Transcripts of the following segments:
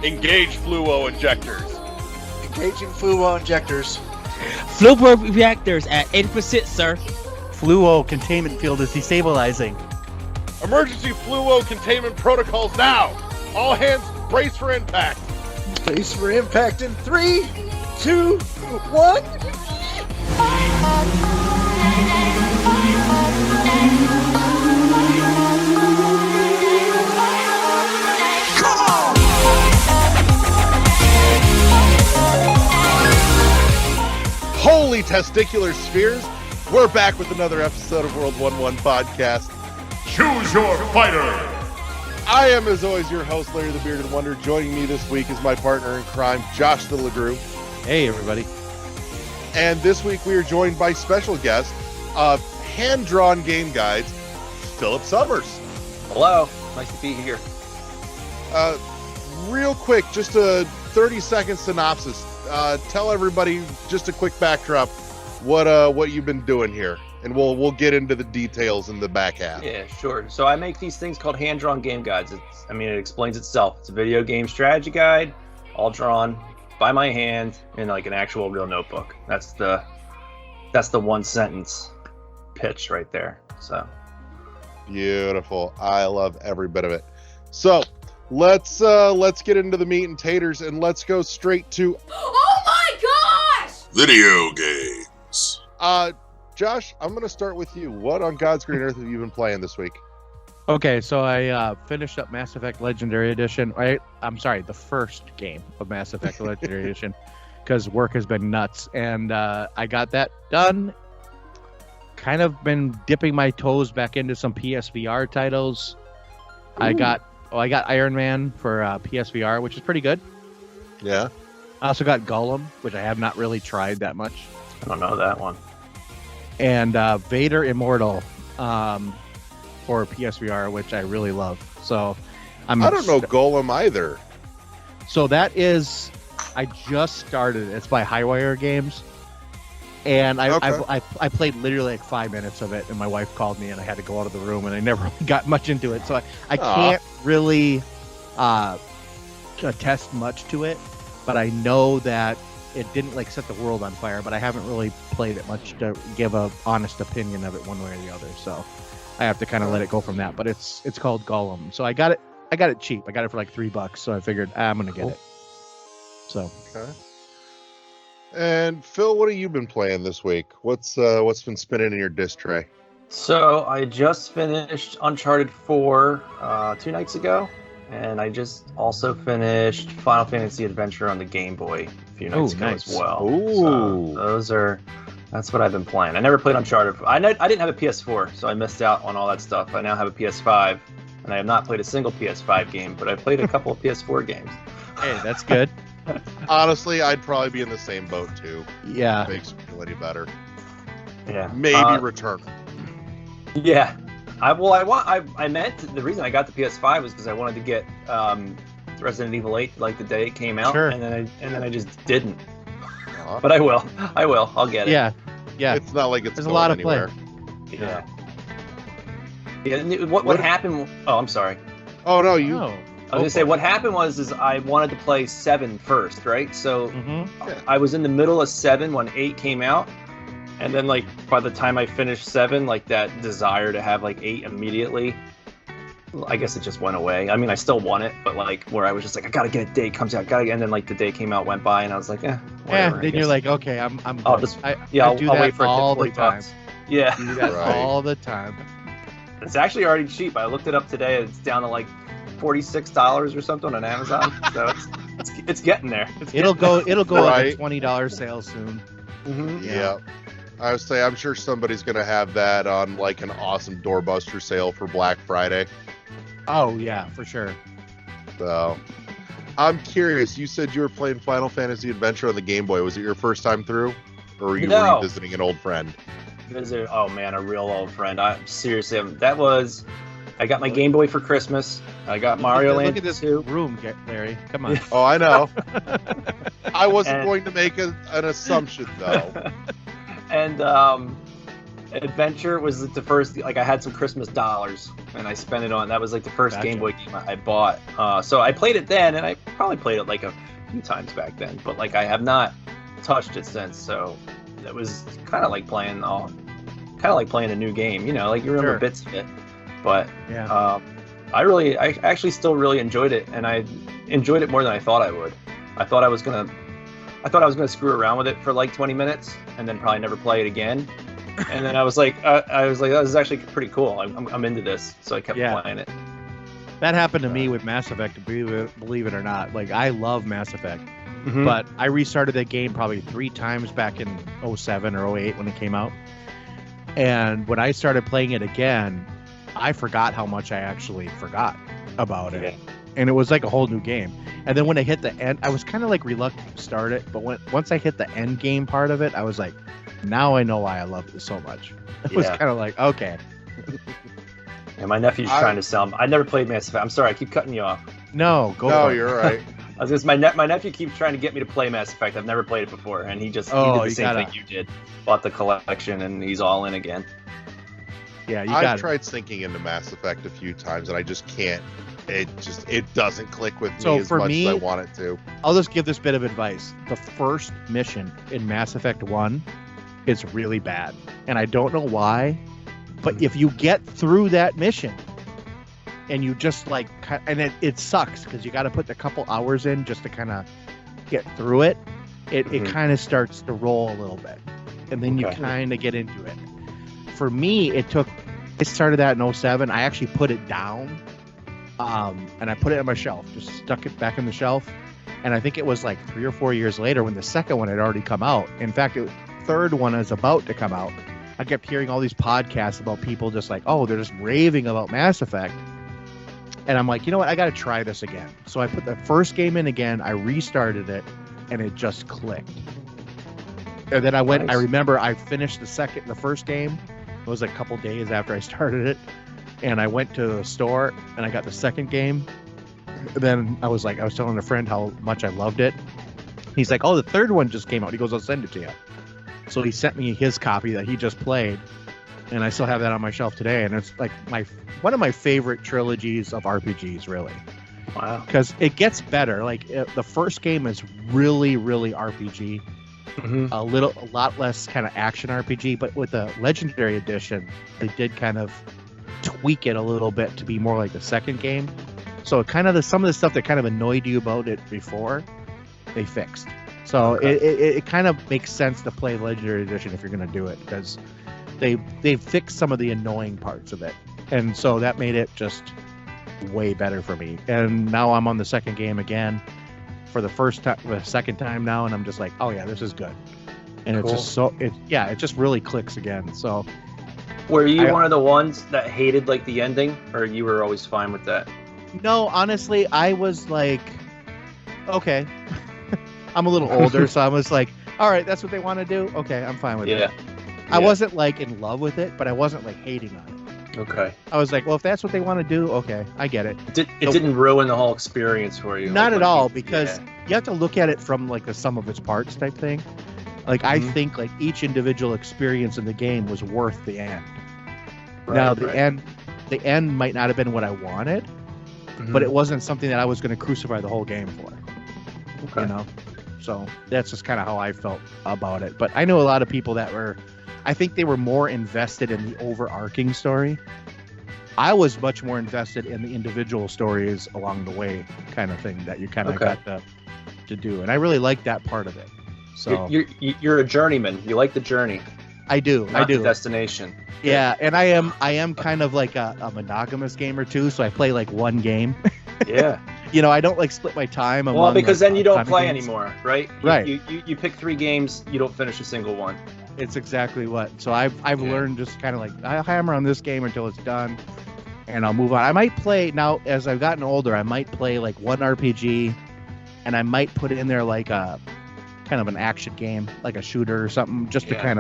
Engage fluo injectors. Engaging fluo injectors. Fluo reactors at 80%, sir. Fluo containment field is destabilizing. Emergency fluo containment protocols now. All hands brace for impact. Brace for impact in 3, 2, 1. Holy testicular spheres! We're back with another episode of World 1-1 Podcast. Choose your fighter. I am, as always, your host, Larry the Bearded Wonder. Joining me this week is my partner in crime, Josh the LeGrew. Hey, everybody. And this week we are joined by special guest of hand-drawn game guides, Philip Summers. Hello, nice to be here. Real quick, just a 30-second synopsis. Tell everybody just a quick backdrop what you've been doing here, and we'll get into the details in the back half. Yeah, sure. So I make these things called hand-drawn game guides. It explains itself. It's a video game strategy guide, all drawn by my hand in like an actual real notebook. That's the one sentence pitch right there. So beautiful. I love every bit of it. So let's get into the meat and taters, and let's go straight to Video games. Josh, I'm going to start with you. What on God's green earth have you been playing this week? Okay, so I finished up Mass Effect Legendary Edition. I'm sorry, the first game of Mass Effect Legendary Edition, because work has been nuts, and I got that done. Kind of been dipping my toes back into some PSVR titles. Ooh. I got Iron Man for PSVR, which is pretty good. Yeah. I also got Gollum, which I have not really tried that much. I don't know that one. And Vader Immortal for PSVR, which I really love. So I don't know Golem either. So that is, I just started. It's by Highwire Games, and I played literally like 5 minutes of it, and my wife called me, and I had to go out of the room, and I never got much into it. So I can't really attest much to it, but I know that it didn't like set the world on fire, but I haven't really played it much to give a honest opinion of it one way or the other. So I have to kind of let it go from that. But it's called Gollum. So I got it cheap. I got it for like $3. So I figured I'm gonna get it. So okay. And Phil, what have you been playing this week? What's been spinning in your disc tray? So I just finished Uncharted 4 2 nights ago. And I just also finished Final Fantasy Adventure on the Game Boy a few nights ago as well. Ooh. So that's what I've been playing. I never played Uncharted. I didn't have a PS4, so I missed out on all that stuff. I now have a PS5, and I have not played a single PS5 game, but I played a couple of PS4 games. Hey, that's good. Honestly, I'd probably be in the same boat too. Yeah. Makes me feel any better. Yeah. Maybe Return. Yeah. I meant the reason I got the PS5 was because I wanted to get Resident Evil 8 like the day it came out, sure. and then I just didn't. But I will. I'll get it. Yeah. It's not like it's There's going a lot of anywhere. play. Yeah. Yeah. What happened? Oh, I'm sorry. Oh no, you. Oh. I was gonna say what happened was I wanted to play 7 first, right? So I was in the middle of 7 when 8 came out. And then, like, by the time I finished 7, like, that desire to have, like, 8 immediately, I guess it just went away. I mean, I still want it, but, like, where I was just like, I gotta get a day, it comes out, and then, like, the day came out, went by, and I was like, whatever. Then you're like, okay, I'm I'll good. just, I I'll do that wait for all it the to time. $40. Yeah. Do that Right. all the time. It's actually already cheap. I looked it up today. It's down to, like, $46 or something on Amazon. So it's getting there. It'll go Right. like a $20 sale soon. Mm-hmm. Yeah. I would say I'm sure somebody's gonna have that on like an awesome doorbuster sale for Black Friday. Oh yeah, for sure. So I'm curious. You said you were playing Final Fantasy Adventure on the Game Boy. Was it your first time through, or were you No. revisiting an old friend? Oh man, a real old friend. I got my Game Boy for Christmas. I got Mario Land Look at this 2. room, Larry. Come on. Oh, I know. I wasn't And- going to make an assumption though. And Adventure was the first. Like I had some Christmas dollars and I spent it on. That was like the first Gotcha. Game Boy game I bought. So I played it then, and I probably played it like a few times back then. But like I have not touched it since. So it was kind of like playing a new game. You know, like you remember Sure. bits of it. But Yeah. I actually still really enjoyed it, and I enjoyed it more than I thought I would. I thought I was gonna screw around with it for like 20 minutes and then probably never play it again. And then I was like, this is actually pretty cool. I'm into this, so I kept playing it. That happened to me with Mass Effect, believe it or not. Like, I love Mass Effect, Mhm. but I restarted that game probably 3 times back in 07 or 08 when it came out. And when I started playing it again, I forgot how much I actually forgot about it. Yeah. And it was like a whole new game. And then when I hit the end, I was kind of like reluctant to start it. But once I hit the end game part of it, I was like, now I know why I loved it so much. It was Yeah. kind of like, okay. And my nephew's trying to sell them. I never played Mass Effect. I'm sorry, I keep cutting you off. No, go No, for it. you're right. I was just my nephew keeps trying to get me to play Mass Effect. I've never played it before, and he did Oh, the you same gotta- thing you did. Bought the collection, and he's all in again. Yeah, you I've got it. tried sinking into Mass Effect a few times, and I just can't. It doesn't click with me So as for much me- as I want it to. I'll just give this bit of advice. The first mission in Mass Effect 1 is really bad. And I don't know why, but if you get through that mission and you just like, and it sucks because you got to put a couple hours in just to kind of get through it, it Mhm. kind of starts to roll a little bit. And then you Okay. kind of get into it. For me, I started that in 07. I actually put it down. And I put it on my shelf, just stuck it back in the shelf. And I think it was like 3 or 4 years later when the second one had already come out. In fact, the third one is about to come out. I kept hearing all these podcasts about people just like, oh, they're just raving about Mass Effect. And I'm like, you know what? I got to try this again. So I put the first game in again. I restarted it, and it just clicked. And then I went. Nice. I remember I finished the first game. It was a couple days after I started it, and I went to the store and I got the second game. Then I was telling a friend how much I loved it. He's like, oh, the third one just came out. He goes, I'll send it to you. So he sent me his copy that he just played, and I still have that on my shelf today. And it's like one of my favorite trilogies of RPGs, really, Wow. because it gets better. Like the first game is really, really RPG. Mhm. A lot less kind of action RPG, but with the Legendary Edition, they did kind of tweak it a little bit to be more like the second game. So kind of some of the stuff that kind of annoyed you about it before, they fixed. So Okay. it kind of makes sense to play Legendary Edition if you're going to do it, because they fixed some of the annoying parts of it, and so that made it just way better for me. And now I'm on the second game again for the second time now, and I'm just like, oh yeah, this is good. And Cool. it's just it just really clicks again. So Were you I- one of the ones that hated like the ending, or you were always fine with that? no, honestly, I was like, okay. I'm a little older, so I was like, all right, that's what they want to do. Okay, I'm fine with it. Yeah. I Yeah. wasn't like in love with it, but I wasn't like hating on it. Okay. I was like, well, if that's what they want to do, okay, I get it. It So- didn't ruin the whole experience for you. Not like, at when all, you- because yeah. you have to look at it from like the sum of its parts type thing. Like I Mhm. think like each individual experience in the game was worth the end. Right, Now right. the end might not have been what I wanted, Mhm. but it wasn't something that I was going to crucify the whole game for. Okay. You know, so that's just kind of how I felt about it. But I know a lot of people that I think they were more invested in the overarching story. I was much more invested in the individual stories along the way, kind of thing that you kind of Okay. got to do, and I really liked that part of it. So You're a journeyman. You like the journey, I do. not the do. destination. Yeah, and I am kind of like a monogamous gamer too, so I play like one game. Yeah. You know, I don't like split my time. Well, among, because like, then you don't time play games. anymore, right? Right. You pick 3 games, you don't finish a single one. It's exactly what. So I've Yeah. learned just kind of like I'll hammer on this game until it's done, and I'll move on. I might play now as I've gotten older. I might play like one RPG, and I might put in there like a kind of an action game, like a shooter or something, just to Yeah. kind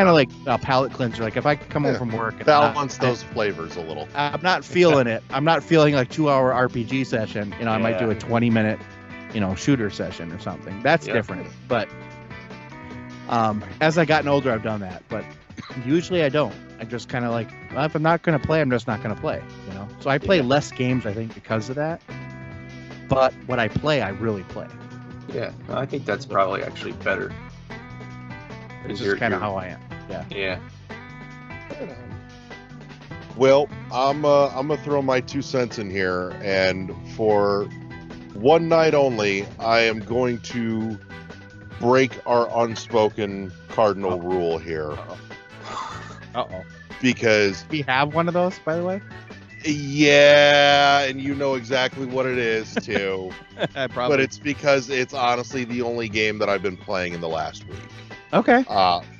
of like a palate cleanser. Like if I come home Yeah. from work, and Balance those flavors a little. I'm not feeling it. I'm not feeling like 2-hour RPG session. You know, I might do a Yeah. 20-minute, shooter session or something. That's Yeah. different. But as I gotten older, I've done that. But Usually I don't. I just kind of like, well, if I'm not going to play, I'm just not going to play, you know? So I play less games, I think, because of that. But what I play, I really play. Yeah, I think that's probably actually better. It's just kind of how I am. Yeah. Yeah. Well, I'm gonna throw my 2 cents in here, and for one night only, I am going to break our unspoken cardinal rule here. Uh-oh. Because We have one of those, by the way? yeah, and you know exactly what it is too. Probably. But it's because it's honestly the only game that I've been playing in the last week. Okay.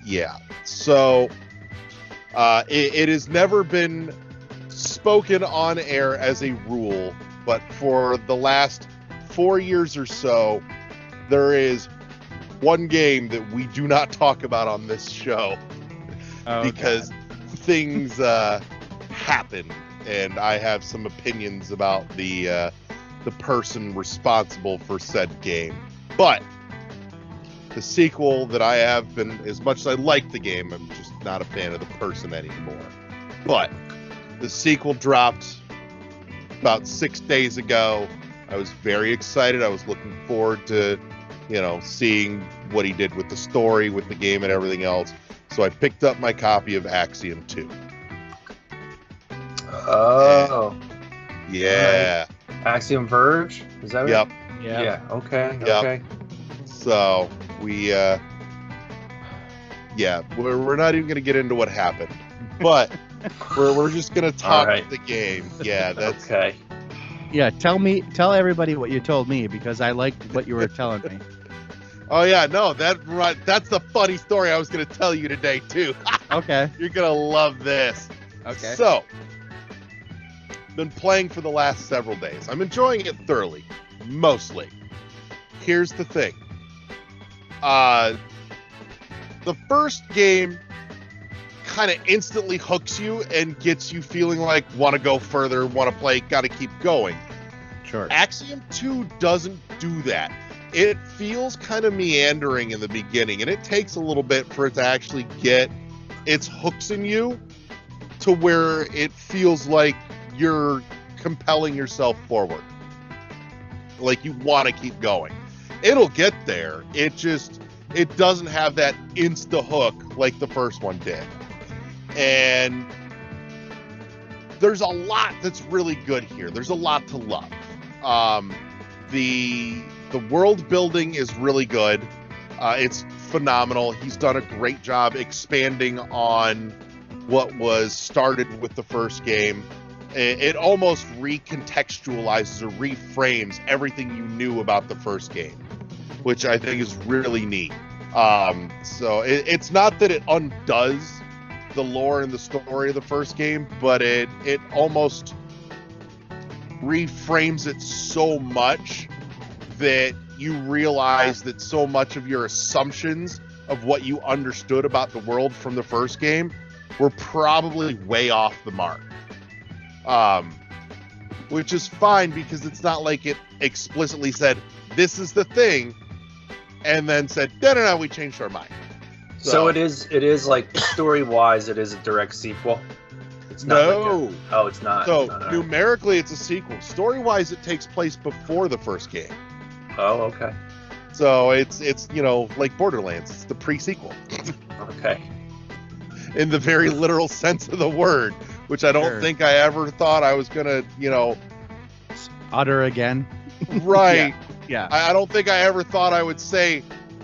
Yeah. So it has never been spoken on air as a rule, but for the last 4 years or so, there is one game that we do not talk about on this show because things happen, and I have some opinions about the person responsible for said game. But the sequel that I have been, as much as I like the game, I'm just not a fan of the person anymore. But the sequel dropped about 6 days ago. I was very excited. I was looking forward to, seeing what he did with the story, with the game, and everything else. So I picked up my copy of Axiom 2. Oh. Yeah. Axiom Verge? Is that Yep. right? Yeah. Okay. Yep. Okay. So we, we're not even going to get into what happened, but we're just going to talk the game. Yeah, that's okay. Yeah, tell everybody what you told me, because I liked what you were telling me. Oh yeah, no, that's the funny story I was going to tell you today too. Okay. You're going to love this. Okay. So, been playing for the last several days. I'm enjoying it thoroughly, mostly. Here's the thing. The first game kind of instantly hooks you and gets you feeling like want to go further, want to play, got to keep going. Sure. Axiom 2 doesn't do that. It feels kind of meandering in the beginning, and it takes a little bit for it to actually get its hooks in you to where it feels like you're compelling yourself forward. Like you want to keep going. It'll get there. It doesn't have that insta hook like the first one did. And there's a lot that's really good here. There's a lot to love. The world building is really good. It's phenomenal. He's done a great job expanding on what was started with the first game. It almost recontextualizes or reframes everything you knew about the first game, which I think is really neat. So it's not that it undoes the lore and the story of the first game, but it almost reframes it so much that you realize that so much of your assumptions of what you understood about the world from the first game were probably way off the mark. Which is fine, because it's not like it explicitly said, this is the thing, and then said, no, we changed our mind. So it is like story-wise, it is a direct sequel. It's not it's not. So it's not, numerically, it's a sequel. Story-wise, it takes place before the first game. Oh, okay. So it's like Borderlands. It's the pre-sequel. Okay. In the very literal sense of the word, which I don't think I ever thought I was gonna, utter again. Right. Yeah. I don't think I ever thought I would say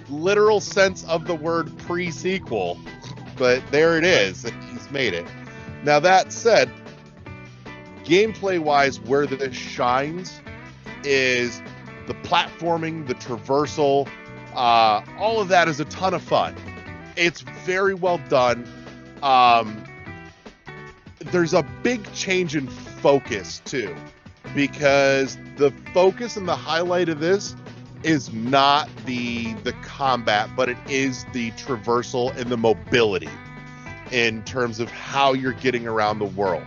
literal sense of the word pre-sequel, but there it is. He's made it. Now that said, gameplay-wise, where this shines is the platforming, the traversal, all of that is a ton of fun. It's very well done. There's a big change in focus too, because the focus and the highlight of this is not the combat, but it is the traversal and the mobility in terms of how you're getting around the world.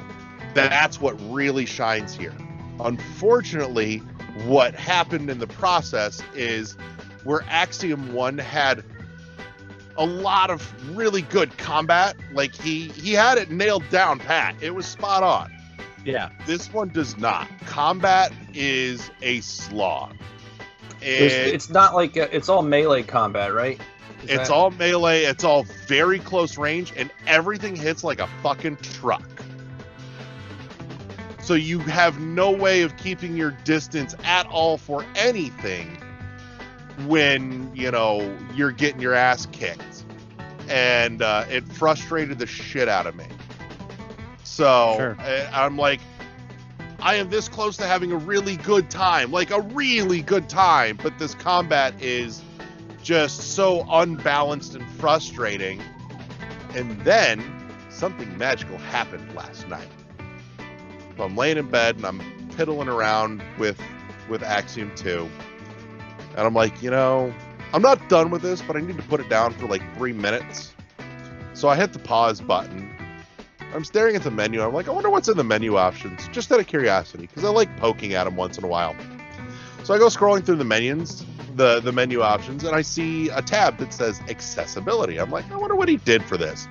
That's what really shines here. Unfortunately, what happened in the process is where Axiom 1 had a lot of really good combat. Like he had it nailed down pat. It was spot on. Yeah. This one does not. Combat is a slog. It's not like it's all melee combat, right? It's all melee. It's all very close range, and everything hits like a fucking truck. So you have no way of keeping your distance at all for anything when, you know, you're getting your ass kicked. And it frustrated the shit out of me. So Sure. I'm like, I am this close to having a really good time, like a really good time, but this combat is just so unbalanced and frustrating. And then something magical happened last night. So I'm laying in bed and I'm piddling around with Axiom 2. And I'm like, you know, I'm not done with this, but I need to put it down for like 3 minutes. So I hit the pause button. I'm staring at the menu. I'm like, I wonder what's in the menu options, just out of curiosity, because I like poking at them once in a while. So I go scrolling through the menus, the menu options, and I see a tab that says accessibility. I'm like, I wonder what he did for this,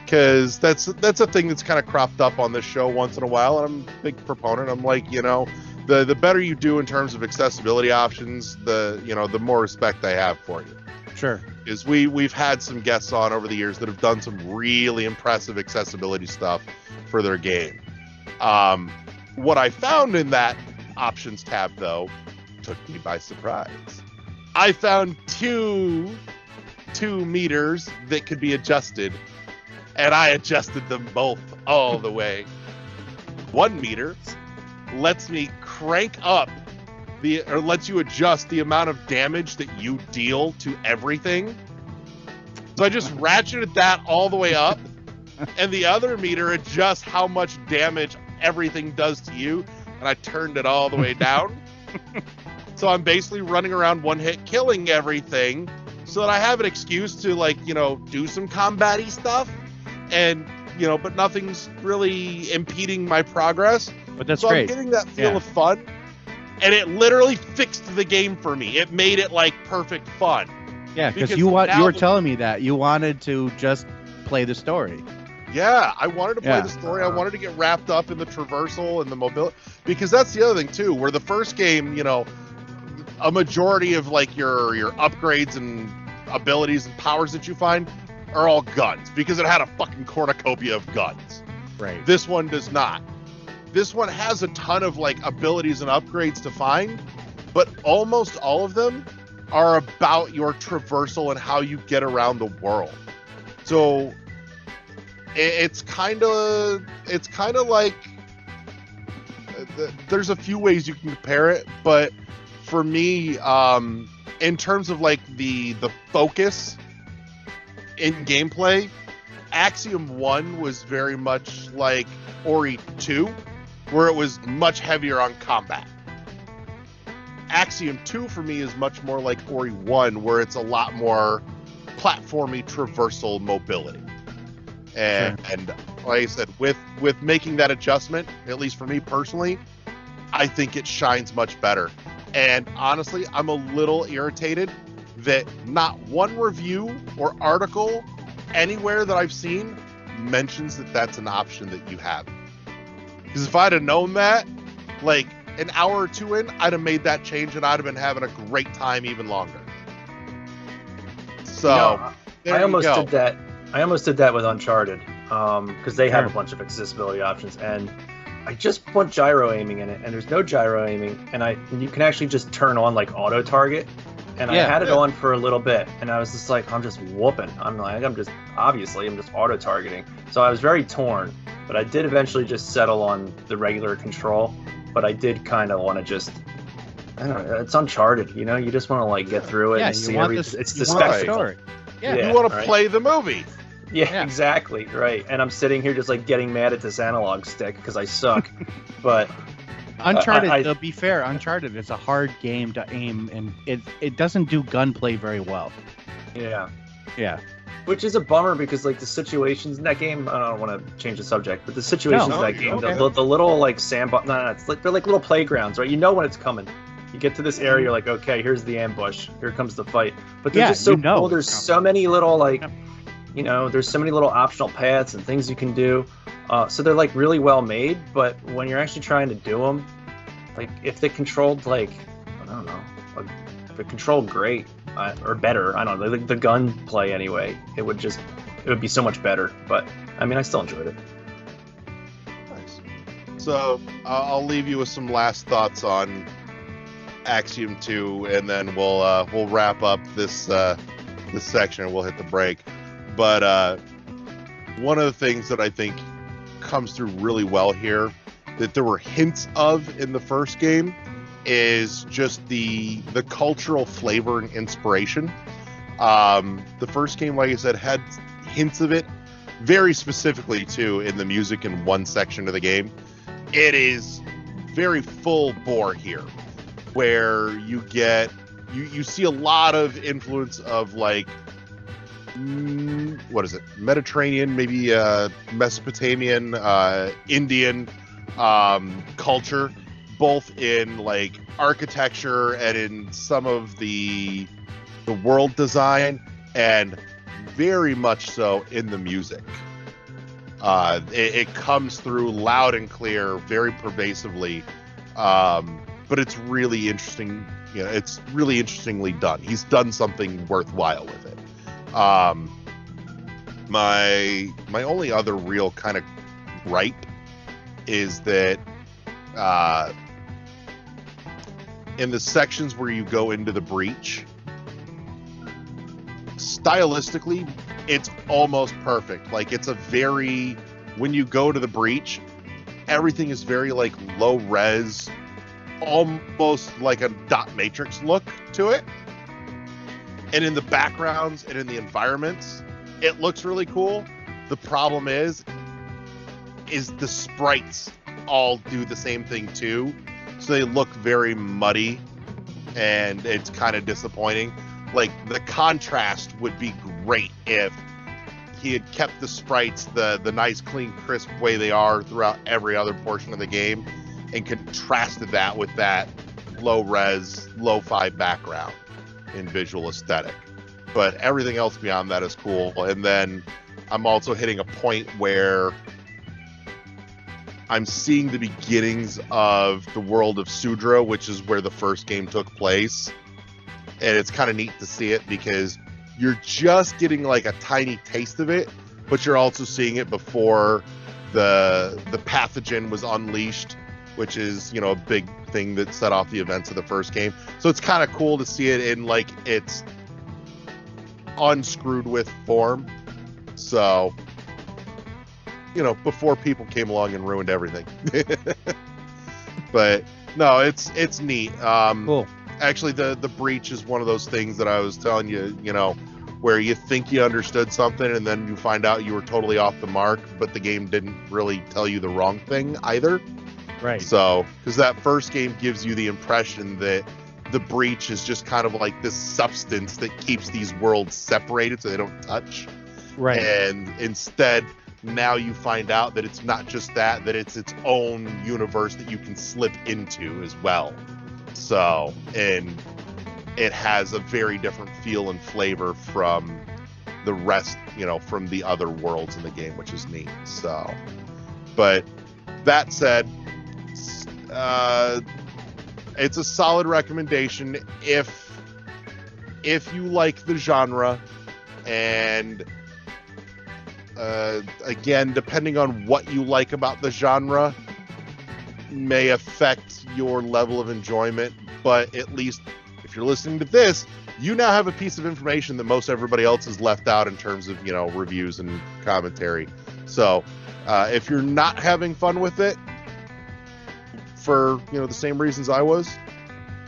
because that's a thing that's kind of cropped up on this show once in a while, and I'm a big proponent. I'm like, you know, the better you do in terms of accessibility options, the more respect I have for you. Sure. Is we've had some guests on over the years that have done some really impressive accessibility stuff for their game. What I found in that options tab, though, took me by surprise. I found two meters that could be adjusted, and I adjusted them both all the way. 1 meter lets me crank up lets you adjust the amount of damage that you deal to everything. So I just ratcheted that all the way up, and the other meter adjusts how much damage everything does to you, and I turned it all the way down. So I'm basically running around one hit killing everything so that I have an excuse to, like, you know, do some combat-y stuff, and, you know, but nothing's really impeding my progress. But that's so great. I'm getting that feel of fun. And it literally fixed the game for me. It made it like perfect fun. Yeah, because Because you now were the- telling me that you wanted to just play the story. Yeah, I wanted to play Yeah. the story. I wanted to get wrapped up in the traversal and the mobility, because that's the other thing too. Where the first game, you know, a majority of like your upgrades and abilities and powers that you find are all guns, because it had a fucking cornucopia of guns. Right. This one does not. This one has a ton of like abilities and upgrades to find, but almost all of them are about your traversal and how you get around the world. So it's kind of like there's a few ways you can compare it, but for me, in terms of like the focus in gameplay, Axiom 1 was very much like Ori 2, where it was much heavier on combat. Axiom 2 for me is much more like Ori 1, where it's a lot more platformy traversal mobility. And like I said, with making that adjustment, at least for me personally, I think it shines much better. And honestly, I'm a little irritated that not one review or article anywhere that I've seen mentions that that's an option that you have. Because if I'd have known that, like an hour or two in, I'd have made that change and I'd have been having a great time even longer. So, there I you almost go. did that. I almost did that with Uncharted, because they have a bunch of accessibility options, and I just put gyro aiming in it, and there's no gyro aiming, and you can actually just turn on like auto target, and I had it on for a little bit, and I was just like, I'm just whooping. I'm just auto targeting. So I was very torn, but I did eventually just settle on the regular control. But I did kind of want to just, I don't know, it's Uncharted, you know, you just want to like get through it Yeah, and you see want everything. It's the you want the spectacle. story. Yeah. Yeah, You want to right. play the movie. Yeah, exactly, right. And I'm sitting here just like getting mad at this analog stick because I suck. But Uncharted, to be fair, Uncharted is a hard game to aim, and it doesn't do gunplay very well. yeah, Yeah. which is a bummer because like the situations in that game, I don't want to change the subject, but the situations No, in that game, okay. the little like sandbox, no, it's like they're like little playgrounds, right? You know when it's coming. You get to this area, you're like, okay, here's the ambush. Here comes the fight. But they're Yeah, just so you know cool. There's it's so many little, like, there's so many little optional paths and things you can do. So they're, like, really well made. But when you're actually trying to do them, like, if they controlled, like, I don't know, if they controlled great or better, I don't know, the gun play anyway, it would be so much better. But, I mean, I still enjoyed it. Nice. So I'll leave you with some last thoughts on Axiom 2, and then we'll wrap up this section and we'll hit the break. But one of the things that I think comes through really well here that there were hints of in the first game is just the cultural flavor and inspiration. The first game, like I said, had hints of it very specifically too in the music in one section of the game. It is very full bore here, where you get you see a lot of influence of, like, what is it, Mediterranean, maybe Mesopotamian, Indian culture, both in, like, architecture and in some of the world design, and very much so in the music. It comes through loud and clear, very pervasively, but it's really interesting. It's really interestingly done. He's done something worthwhile with it. My only other real kind of gripe is that in the sections where you go into the breach, stylistically, it's almost perfect. Like, it's when you go to the breach, everything is very, like, low res, almost like a dot matrix look to it. And in the backgrounds and in the environments, it looks really cool. The problem is the sprites all do the same thing too. So they look very muddy, and it's kind of disappointing. Like, the contrast would be great if he had kept the sprites the nice, clean, crisp way they are throughout every other portion of the game, and contrasted that with that low-res, lo-fi background in visual aesthetic. But everything else beyond that is cool. And then I'm also hitting a point where I'm seeing the beginnings of the world of Sudra, which is where the first game took place. And it's kind of neat to see it, because you're just getting, like, a tiny taste of it, but you're also seeing it before the pathogen was unleashed, which is, a big thing that set off the events of the first game. So it's kind of cool to see it in, like, its unscrewed with form. So, before people came along and ruined everything. But no, it's neat. Cool. Actually, the breach is one of those things that I was telling you, where you think you understood something and then you find out you were totally off the mark, but the game didn't really tell you the wrong thing either. Right. So, because that first game gives you the impression that the breach is just kind of like this substance that keeps these worlds separated so they don't touch. Right. And instead, now you find out that it's not just that it's its own universe that you can slip into as well. So, and it has a very different feel and flavor from the rest, from the other worlds in the game, which is neat. So, but that said, it's a solid recommendation if you like the genre, and again, depending on what you like about the genre may affect your level of enjoyment, but at least if you're listening to this, you now have a piece of information that most everybody else has left out in terms of, reviews and commentary. So if you're not having fun with it for, the same reasons I was,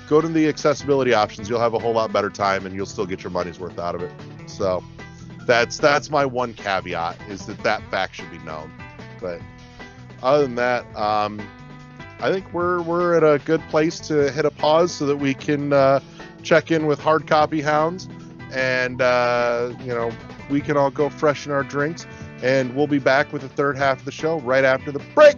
go to the accessibility options. You'll have a whole lot better time, and you'll still get your money's worth out of it. So that's my one caveat, is that fact should be known. But other than that, I think we're at a good place to hit a pause so that we can check in with Hard Copy Hounds, and we can all go freshen our drinks, and we'll be back with the third half of the show right after the break.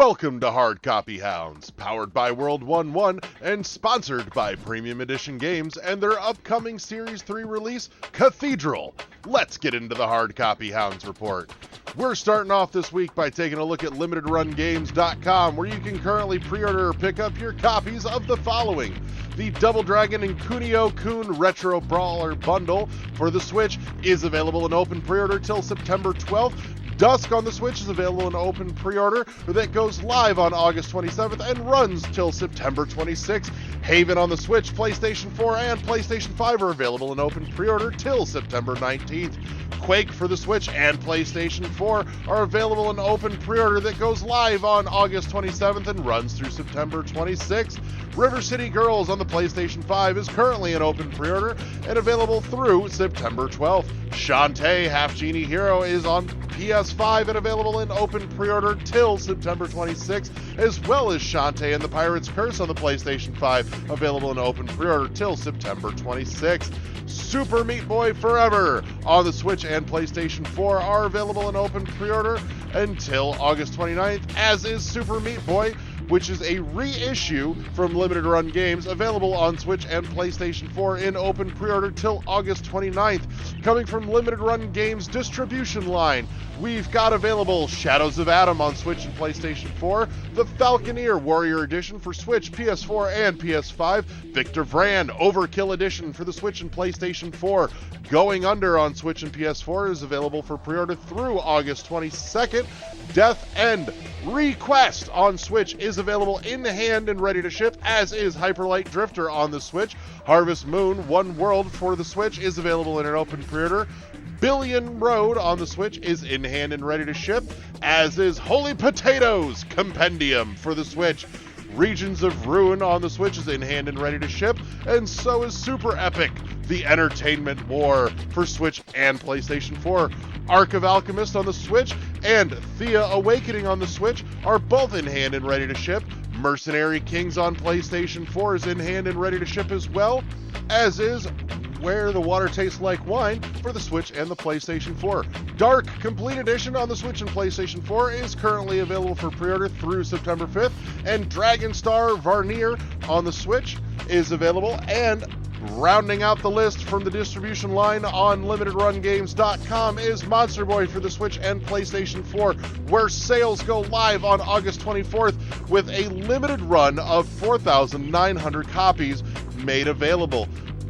Welcome to Hard Copy Hounds, powered by World 1-1 and sponsored by Premium Edition Games and their upcoming Series 3 release, Cathedral. Let's get into the Hard Copy Hounds report. We're starting off this week by taking a look at LimitedRunGames.com, where you can currently pre-order or pick up your copies of the following. The Double Dragon and Kunio-kun Retro Brawler Bundle for the Switch is available in open pre-order till September 12th. Dusk on the Switch is available in open pre-order that goes live on August 27th and runs till September 26th. Haven on the Switch, PlayStation 4, and PlayStation 5 are available in open pre-order till September 19th. Quake for the Switch and PlayStation 4 are available in open pre-order that goes live on August 27th and runs through September 26th. River City Girls on the PlayStation 5 is currently in open pre-order and available through September 12th. Shantae Half Genie Hero is on PS5 and available in open pre-order till September 26th, as well as Shantae and the Pirate's Curse on the PlayStation 5, available in open pre-order till September 26th. Super Meat Boy Forever on the Switch and PlayStation 4 are available in open pre-order until August 29th, as is Super Meat Boy, which is a reissue from Limited Run Games, available on Switch and PlayStation 4 in open pre-order till August 29th. Coming from Limited Run Games distribution line, we've got available Shadows of Adam on Switch and PlayStation 4, the Falconeer Warrior Edition for Switch, PS4, and PS5, Victor Vran Overkill Edition for the Switch and PlayStation 4, Going Under on Switch and PS4 is available for pre-order through August 22nd. Death End Request on Switch is available in hand and ready to ship, as is Hyperlight Drifter on the Switch. Harvest Moon One World for the Switch is available in an open pre-order. Billion Road on the Switch is in hand and ready to ship, as is Holy Potatoes Compendium for the Switch. Regions of Ruin on the Switch is in hand and ready to ship, and so is Super Epic The Entertainment War for Switch and PlayStation 4. Arc of Alchemist on the Switch and Thea Awakening on the Switch are both in hand and ready to ship. Mercenary Kings on PlayStation 4 is in hand and ready to ship as well, as is Where the Water Tastes Like Wine for the Switch and the PlayStation 4. Dark Complete Edition on the Switch and PlayStation 4 is currently available for pre-order through September 5th, and Dragon Star Varnier on the Switch is available. And rounding out the list from the distribution line on LimitedRunGames.com is Monster Boy for the Switch and PlayStation 4, where sales go live on August 24th with a limited run of 4,900 copies made available.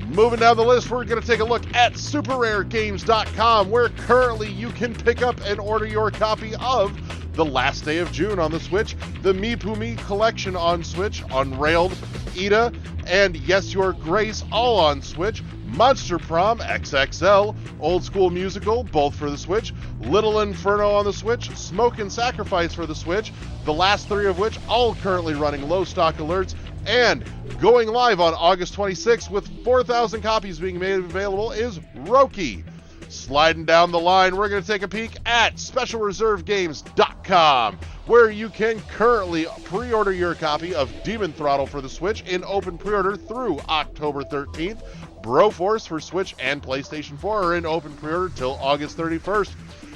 Moving down the list, we're going to take a look at SuperRareGames.com, where currently you can pick up and order your copy of The Last Day of June on the Switch, the Mipumi Collection on Switch, Unrailed, Ida, and Yes Your Grace all on Switch, Monster Prom XXL, Old School Musical, both for the Switch, Little Inferno on the Switch, Smoke and Sacrifice for the Switch, the last three of which all currently running low stock alerts, and going live on August 26th with 4,000 copies being made available is Roki. Sliding down the line, we're going to take a peek at SpecialReserveGames.com, where you can currently pre-order your copy of Demon Throttle for the Switch in open pre-order through October 13th. Broforce for Switch and PlayStation 4 are in open pre-order till August 31st.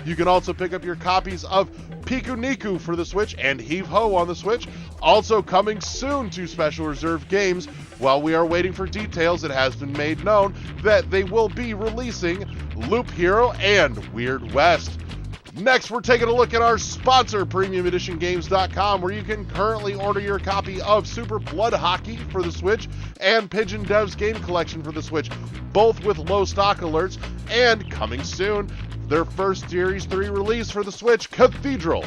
You can also pick up your copies of Piku Niku for the Switch and Heave Ho on the Switch. Also coming soon to Special Reserve Games. While we are waiting for details, it has been made known that they will be releasing Loop Hero and Weird West. Next, we're taking a look at our sponsor, PremiumEditionGames.com, where you can currently order your copy of Super Blood Hockey for the Switch and Pigeon Dev's Game Collection for the Switch, both with low stock alerts, and coming soon, their first Series 3 release for the Switch, Cathedral.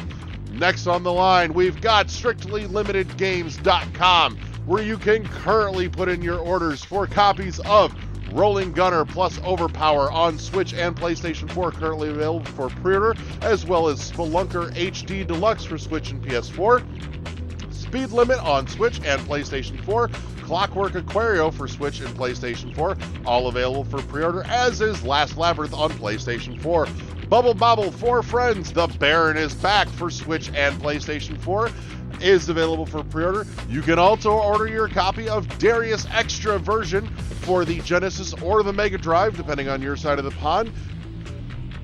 Next on the line, we've got StrictlyLimitedGames.com, where you can currently put in your orders for copies of Rolling Gunner plus Overpower on Switch and PlayStation 4, currently available for pre-order, as well as Spelunker HD Deluxe for Switch and PS4. Speed Limit on Switch and PlayStation 4. Clockwork Aquario for Switch and PlayStation 4, all available for pre-order, as is Last Labyrinth on PlayStation 4. Bubble Bobble for Friends, The Baron is Back for Switch and PlayStation 4, is available for pre-order. You can also order your copy of Darius Extra version for the Genesis or the Mega Drive, depending on your side of the pond.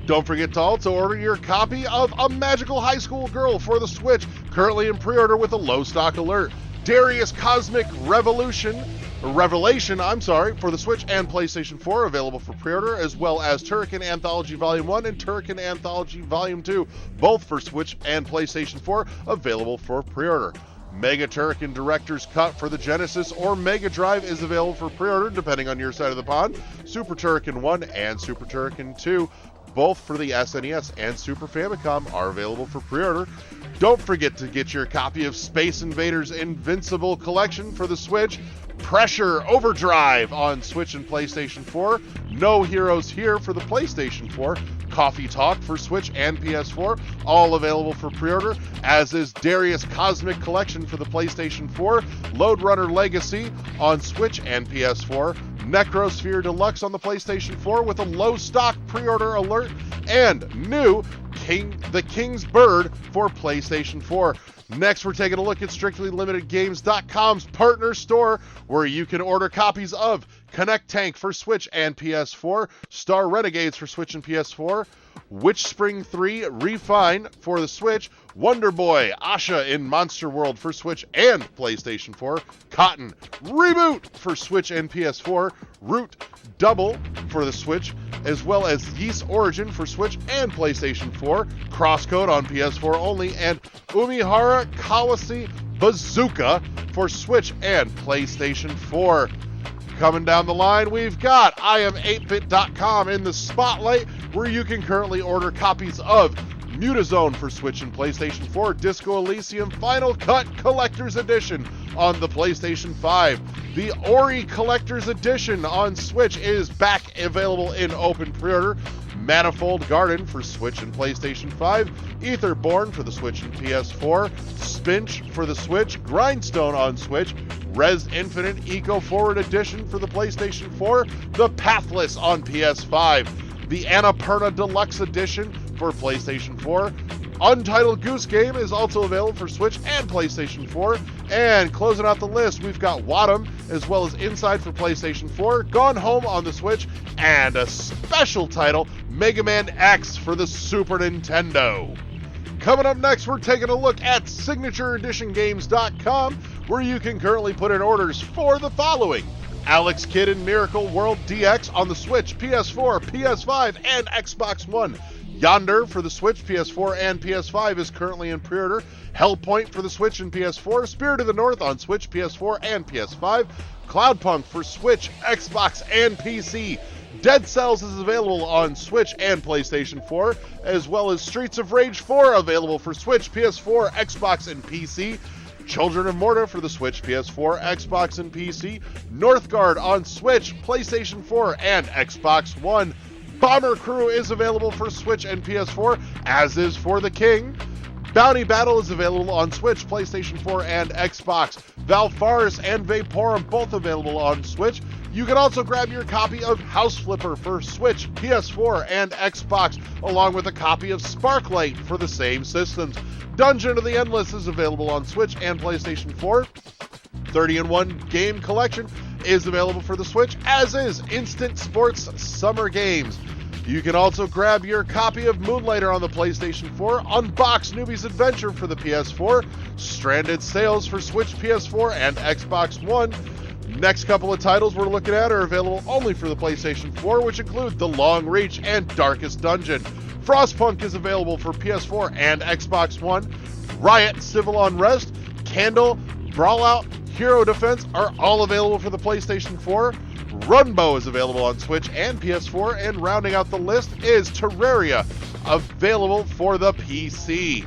Don't forget to also order your copy of A Magical High School Girl for the Switch, currently in pre-order with a low stock alert. Darius Cosmic Revelation for the Switch and PlayStation 4, available for pre-order, as well as Turrican Anthology Volume 1 and Turrican Anthology Volume 2, both for Switch and PlayStation 4, available for pre-order. Mega Turrican Director's Cut for the Genesis or Mega Drive is available for pre-order, depending on your side of the pond. Super Turrican 1 and Super Turrican 2, both for the SNES and Super Famicom, are available for pre-order. Don't forget to get your copy of Space Invaders Invincible Collection for the Switch, Pressure Overdrive on Switch and PlayStation 4, No Heroes Here for the PlayStation 4, Coffee Talk for Switch and PS4, all available for pre-order, as is Darius Cosmic Collection for the PlayStation 4, Lode Runner Legacy on Switch and PS4, Necrosphere Deluxe on the PlayStation 4 with a low stock pre-order alert, and new The King's Bird for PlayStation 4. Next, we're taking a look at StrictlyLimitedGames.com's partner store, where you can order copies of Connect Tank for Switch and PS4, Star Renegades for Switch and PS4, Witch Spring 3 Refine for the Switch, Wonder Boy Asha in Monster World for Switch and PlayStation 4, Cotton Reboot for Switch and PS4, Root Double for the Switch, as well as Yeast Origin for Switch and PlayStation 4, Crosscode on PS4 only, and Umihara Kawase Bazooka for Switch and PlayStation 4. Coming down the line, we've got Iam8bit.com in the spotlight, where you can currently order copies of Mutazone for Switch and PlayStation 4, Disco Elysium Final Cut Collector's Edition on the PlayStation 5. The Ori Collector's Edition on Switch is back available in open pre-order. Manifold Garden for Switch and PlayStation 5, Etherborn for the Switch and PS4, Spinch for the Switch, Grindstone on Switch, Res Infinite Eco Forward Edition for the PlayStation 4, The Pathless on PS5, the Annapurna Deluxe Edition for PlayStation 4, Untitled Goose Game is also available for Switch and PlayStation 4, and closing out the list, we've got Wadham, as well as Inside for PlayStation 4, Gone Home on the Switch, and a special title, Mega Man X for the Super Nintendo. Coming up next, we're taking a look at SignatureEditionGames.com, where you can currently put in orders for the following: Alex Kidd in Miracle World DX on the Switch, PS4, PS5, and Xbox One. Yonder for the Switch, PS4, and PS5 is currently in pre-order. Hellpoint for the Switch and PS4. Spirit of the North on Switch, PS4, and PS5. Cloudpunk for Switch, Xbox, and PC. Dead Cells is available on Switch and PlayStation 4, as well as Streets of Rage 4 available for Switch, PS4, Xbox, and PC. Children of Morta for the Switch, PS4, Xbox, and PC. Northgard on Switch, PlayStation 4, and Xbox One. Bomber Crew is available for Switch and PS4, as is For the King. Bounty Battle is available on Switch, PlayStation 4, and Xbox. Valfaris and Vaporum both available on Switch. You can also grab your copy of House Flipper for Switch, PS4, and Xbox, along with a copy of Sparklight for the same systems. Dungeon of the Endless is available on Switch and PlayStation 4. 30-in-1 Game Collection is available for the Switch, as is Instant Sports Summer Games. You can also grab your copy of Moonlighter on the PlayStation 4, Unbox Newbie's Adventure for the PS4, Stranded Sails for Switch, PS4, and Xbox One. Next couple of titles we're looking at are available only for the PlayStation 4, which include The Long Reach and Darkest Dungeon. Frostpunk is available for PS4 and Xbox One. Riot, Civil Unrest, Candle, Brawlout, Hero Defense are all available for the PlayStation 4. Runbow is available on Switch and PS4, and rounding out the list is Terraria, available for the PC.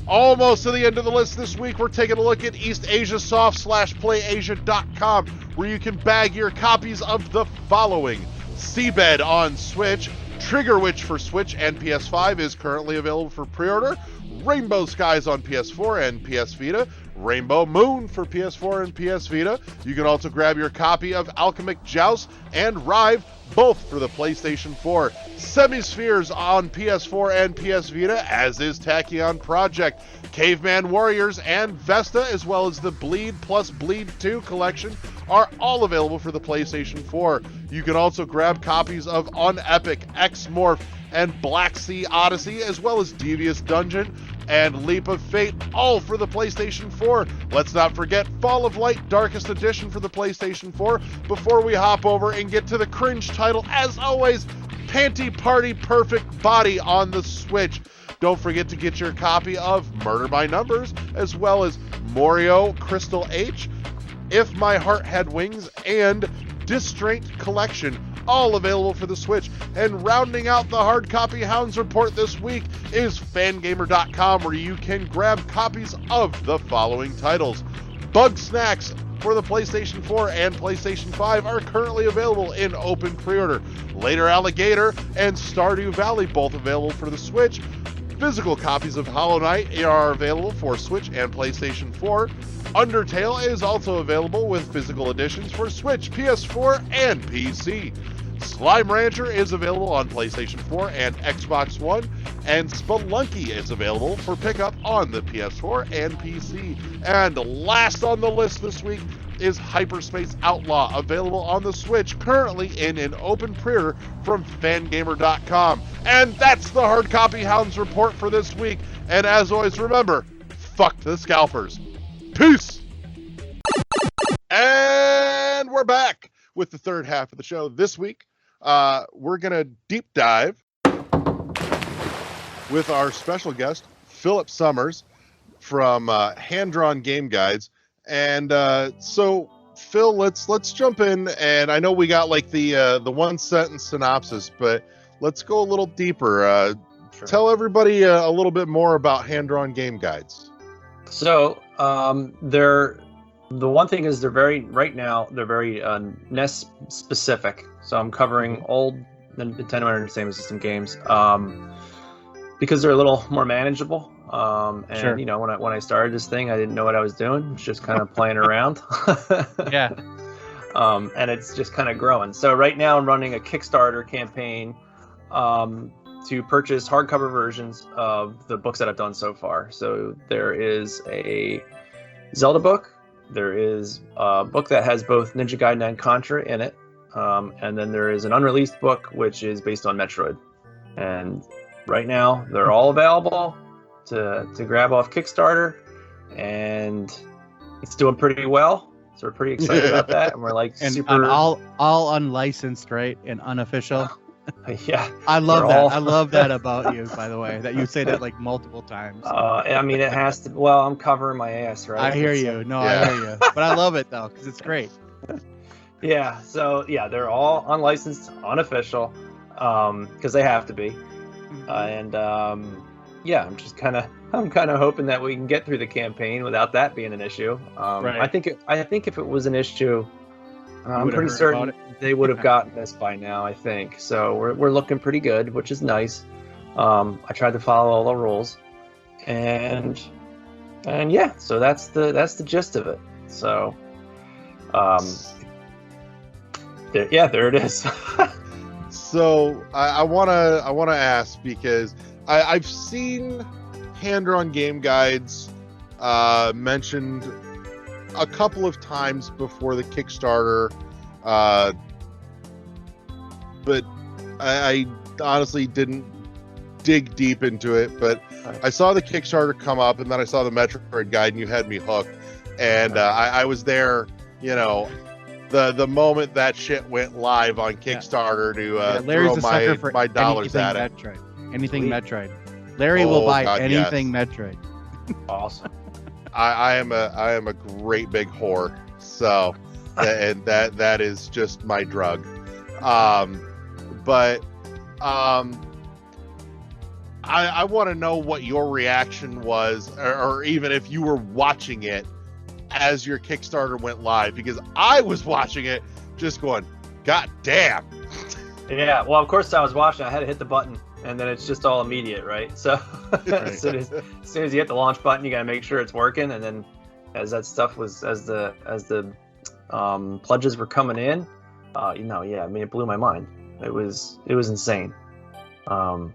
Almost to the end of the list this week, we're taking a look at EastAsiaSoft/PlayAsia.com, where you can bag your copies of the following: Seabed on Switch, Trigger Witch for Switch and PS5 is currently available for pre-order. Rainbow Skies on PS4 and PS Vita. Rainbow Moon for PS4 and PS Vita. You can also grab your copy of Alchemic Joust and Rive, both for the PlayStation 4. Semispheres on PS4 and PS Vita, as is Tachyon Project. Caveman Warriors and Vesta, as well as the Bleed plus Bleed 2 collection, are all available for the PlayStation 4. You can also grab copies of Unepic, X-Morph, and Black Sea Odyssey, as well as Devious Dungeon, and Leap of Fate, all for the PlayStation 4. Let's not forget Fall of Light Darkest Edition for the PlayStation 4 before we hop over and get to the cringe title, as always, Panty Party Perfect Body on the Switch. Don't forget to get your copy of Murder by Numbers, as well as Morio Crystal H, If My Heart Had Wings, and Distraint Collection, all available for the Switch. And rounding out the hard copy Hounds Report this week is Fangamer.com, where you can grab copies of the following titles. Bug Snacks for the PlayStation 4 and PlayStation 5 are currently available in open pre-order. Later Alligator and Stardew Valley, both available for the Switch. Physical copies of Hollow Knight are available for Switch and PlayStation 4. Undertale is also available with physical editions for Switch, PS4, and PC. Slime Rancher is available on PlayStation 4 and Xbox One, and Spelunky is available for pickup on the PS4 and PC. And last on the list this week is Hyperspace Outlaw, available on the Switch, currently in an open pre-order from Fangamer.com. And that's the Hard Copy Hounds Report for this week. And as always, remember, fuck the scalpers. Peace! And we're back with the third half of the show. This week, we're going to deep dive with our special guest, Philip Summers from Hand Drawn Game Guides. And so, Phil, let's jump in. And I know we got like the one sentence synopsis, but let's go a little deeper. Sure. Tell everybody a little bit more about Hand Drawn Game Guides. So the one thing is they're very NES specific. So I'm covering old Nintendo Entertainment System games because they're a little more manageable. And Sure. you know, when I started this thing, I didn't know what I was doing. I was just kind of playing around. Yeah. And it's just kind of growing. So right now I'm running a Kickstarter campaign to purchase hardcover versions of the books that I've done so far. So there is a Zelda book. There is a book that has both Ninja Gaiden and Contra in it. And then there is an unreleased book, which is based on Metroid. And right now they're all available to grab off Kickstarter, and it's doing pretty well. So we're pretty excited about that. And we're like And super all unlicensed, right? And unofficial. yeah. I love They're that. all- I love that about you, by the way, that you say that like multiple times. I mean, it has to. Well, I'm covering my ass, right? I hear It's, you. No, Yeah. I hear you. But I love it though, because it's great. Yeah. So yeah, they're all unlicensed, unofficial, because they have to be. And yeah, I'm kind of hoping that we can get through the campaign without that being an issue. Right. I think if it was an issue, I'm would've pretty heard certain about they would have gotten this by now. I think so. We're looking pretty good, which is nice. I tried to follow all the rules, and yeah, so that's the gist of it. So, there it is. So I wanna ask, because I've seen hand-drawn game guides mentioned a couple of times before the Kickstarter, but I honestly didn't dig deep into it. But Right. I saw the Kickstarter come up, and then I saw the Metroid guide, and you had me hooked. And I was there, you know, the moment that shit went live on Kickstarter to Larry's throw a sucker for my dollars anything at it. Metroid. Anything Sweet. Metroid. Larry will Oh, buy God, anything yes. Metroid. Awesome. I am a great big whore. So and that is just my drug. But I want to know what your reaction was, or even if you were watching it as your Kickstarter went live, because I was watching it just going, God damn. Yeah, well, of course I was watching. I had to hit the button, and then it's just all immediate, right? So as soon as you hit the launch button, you gotta make sure it's working. And then as that stuff was, as the pledges were coming in, yeah, I mean, it blew my mind. It was insane, and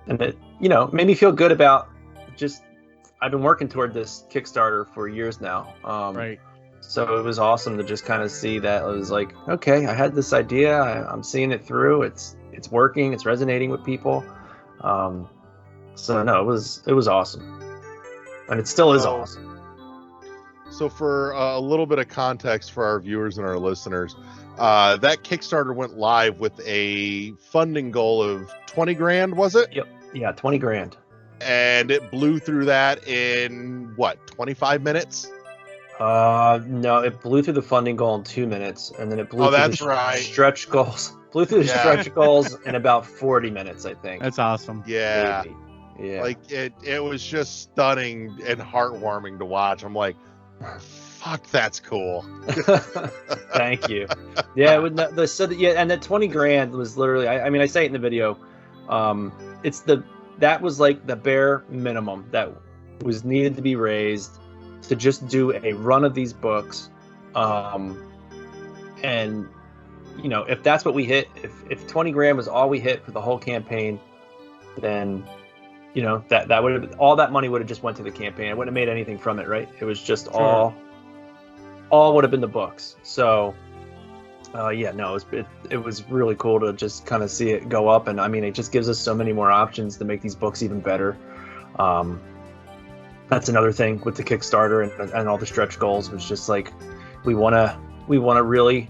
it made me feel good about just. I've been working toward this Kickstarter for years now. Right. So it was awesome to just kind of see that. It was like, okay, I had this idea. I'm seeing it through. It's working. It's resonating with people. So no, it was awesome. and it still is Oh. awesome. So for a little bit of context for our viewers and our listeners, that Kickstarter went live with a funding goal of 20 grand, was it? Yeah, 20 grand. And it blew through that in what, 25 minutes? No, it blew through the funding goal in 2 minutes, and then it blew Oh, through that's the right. stretch goals. Blew through the Yeah. stretch goals in about 40 minutes, I think. That's awesome. Yeah. Maybe. Yeah. Like it was just stunning and heartwarming to watch. I'm like, fuck, that's cool. Thank you. Yeah, with and that 20 grand was literally. I mean, I say it in the video. That was like the bare minimum that was needed to be raised to just do a run of these books, and you know, if that's what we hit, if 20 grand was all we hit for the whole campaign, then you know that would have all that money would have just went to the campaign. I wouldn't have made anything from it, right? It was just all would have been the books. So yeah, no, it was really cool to just kind of see it go up, and I mean, it just gives us so many more options to make these books even better. That's another thing with the Kickstarter and all the stretch goals, was just like we want to really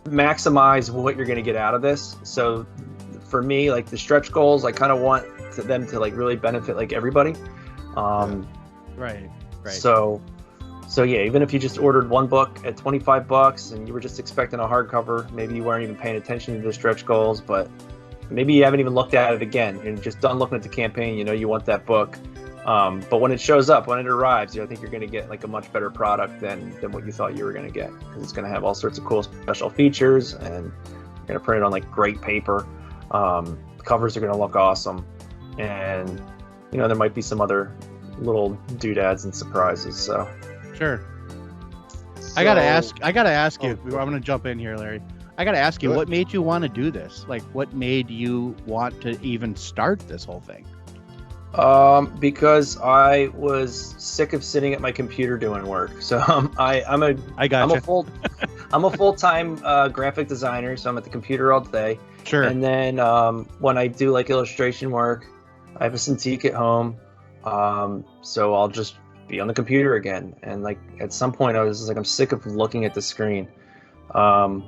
maximize what you're going to get out of this. So for me, like the stretch goals, I kind of want them to like really benefit like everybody. Right. So yeah, even if you just ordered one book at $25 and you were just expecting a hardcover, maybe you weren't even paying attention to the stretch goals, but maybe you haven't even looked at it again. You're just done looking at the campaign. You know you want that book, but when it shows up, when it arrives, I think you're going to get like a much better product than what you thought you were going to get, because it's going to have all sorts of cool special features, and you're going to print it on like great paper. The covers are going to look awesome, and you know there might be some other little doodads and surprises. So. Sure. I gotta ask you. Oh, I'm gonna jump in here, Larry. I gotta ask you, Good. what made you want to do this? Like, what made you want to even start this whole thing? Because I was sick of sitting at my computer doing work. So I'm a full-time graphic designer. So I'm at the computer all day. Sure. And then when I do like illustration work, I have a Cintiq at home. So I'll just be on the computer again. And like at some point I was just like, I'm sick of looking at the screen. And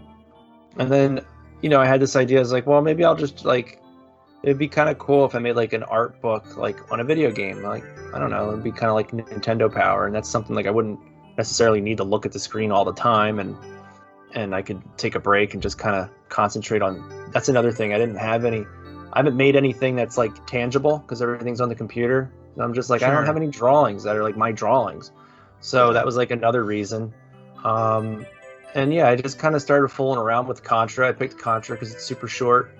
then, you know, I had this idea. I was like, well, maybe I'll just like, it'd be kind of cool if I made like an art book, like on a video game. Like, I don't know, it'd be kind of like Nintendo Power. And that's something like I wouldn't necessarily need to look at the screen all the time. And I could take a break and just kind of concentrate on, that's another thing. I haven't made anything that's like tangible because everything's on the computer. And I'm just like, Sure. I don't have any drawings that are like my drawings. So that was like another reason. And yeah, I just kind of started fooling around with Contra. I picked Contra because it's super short.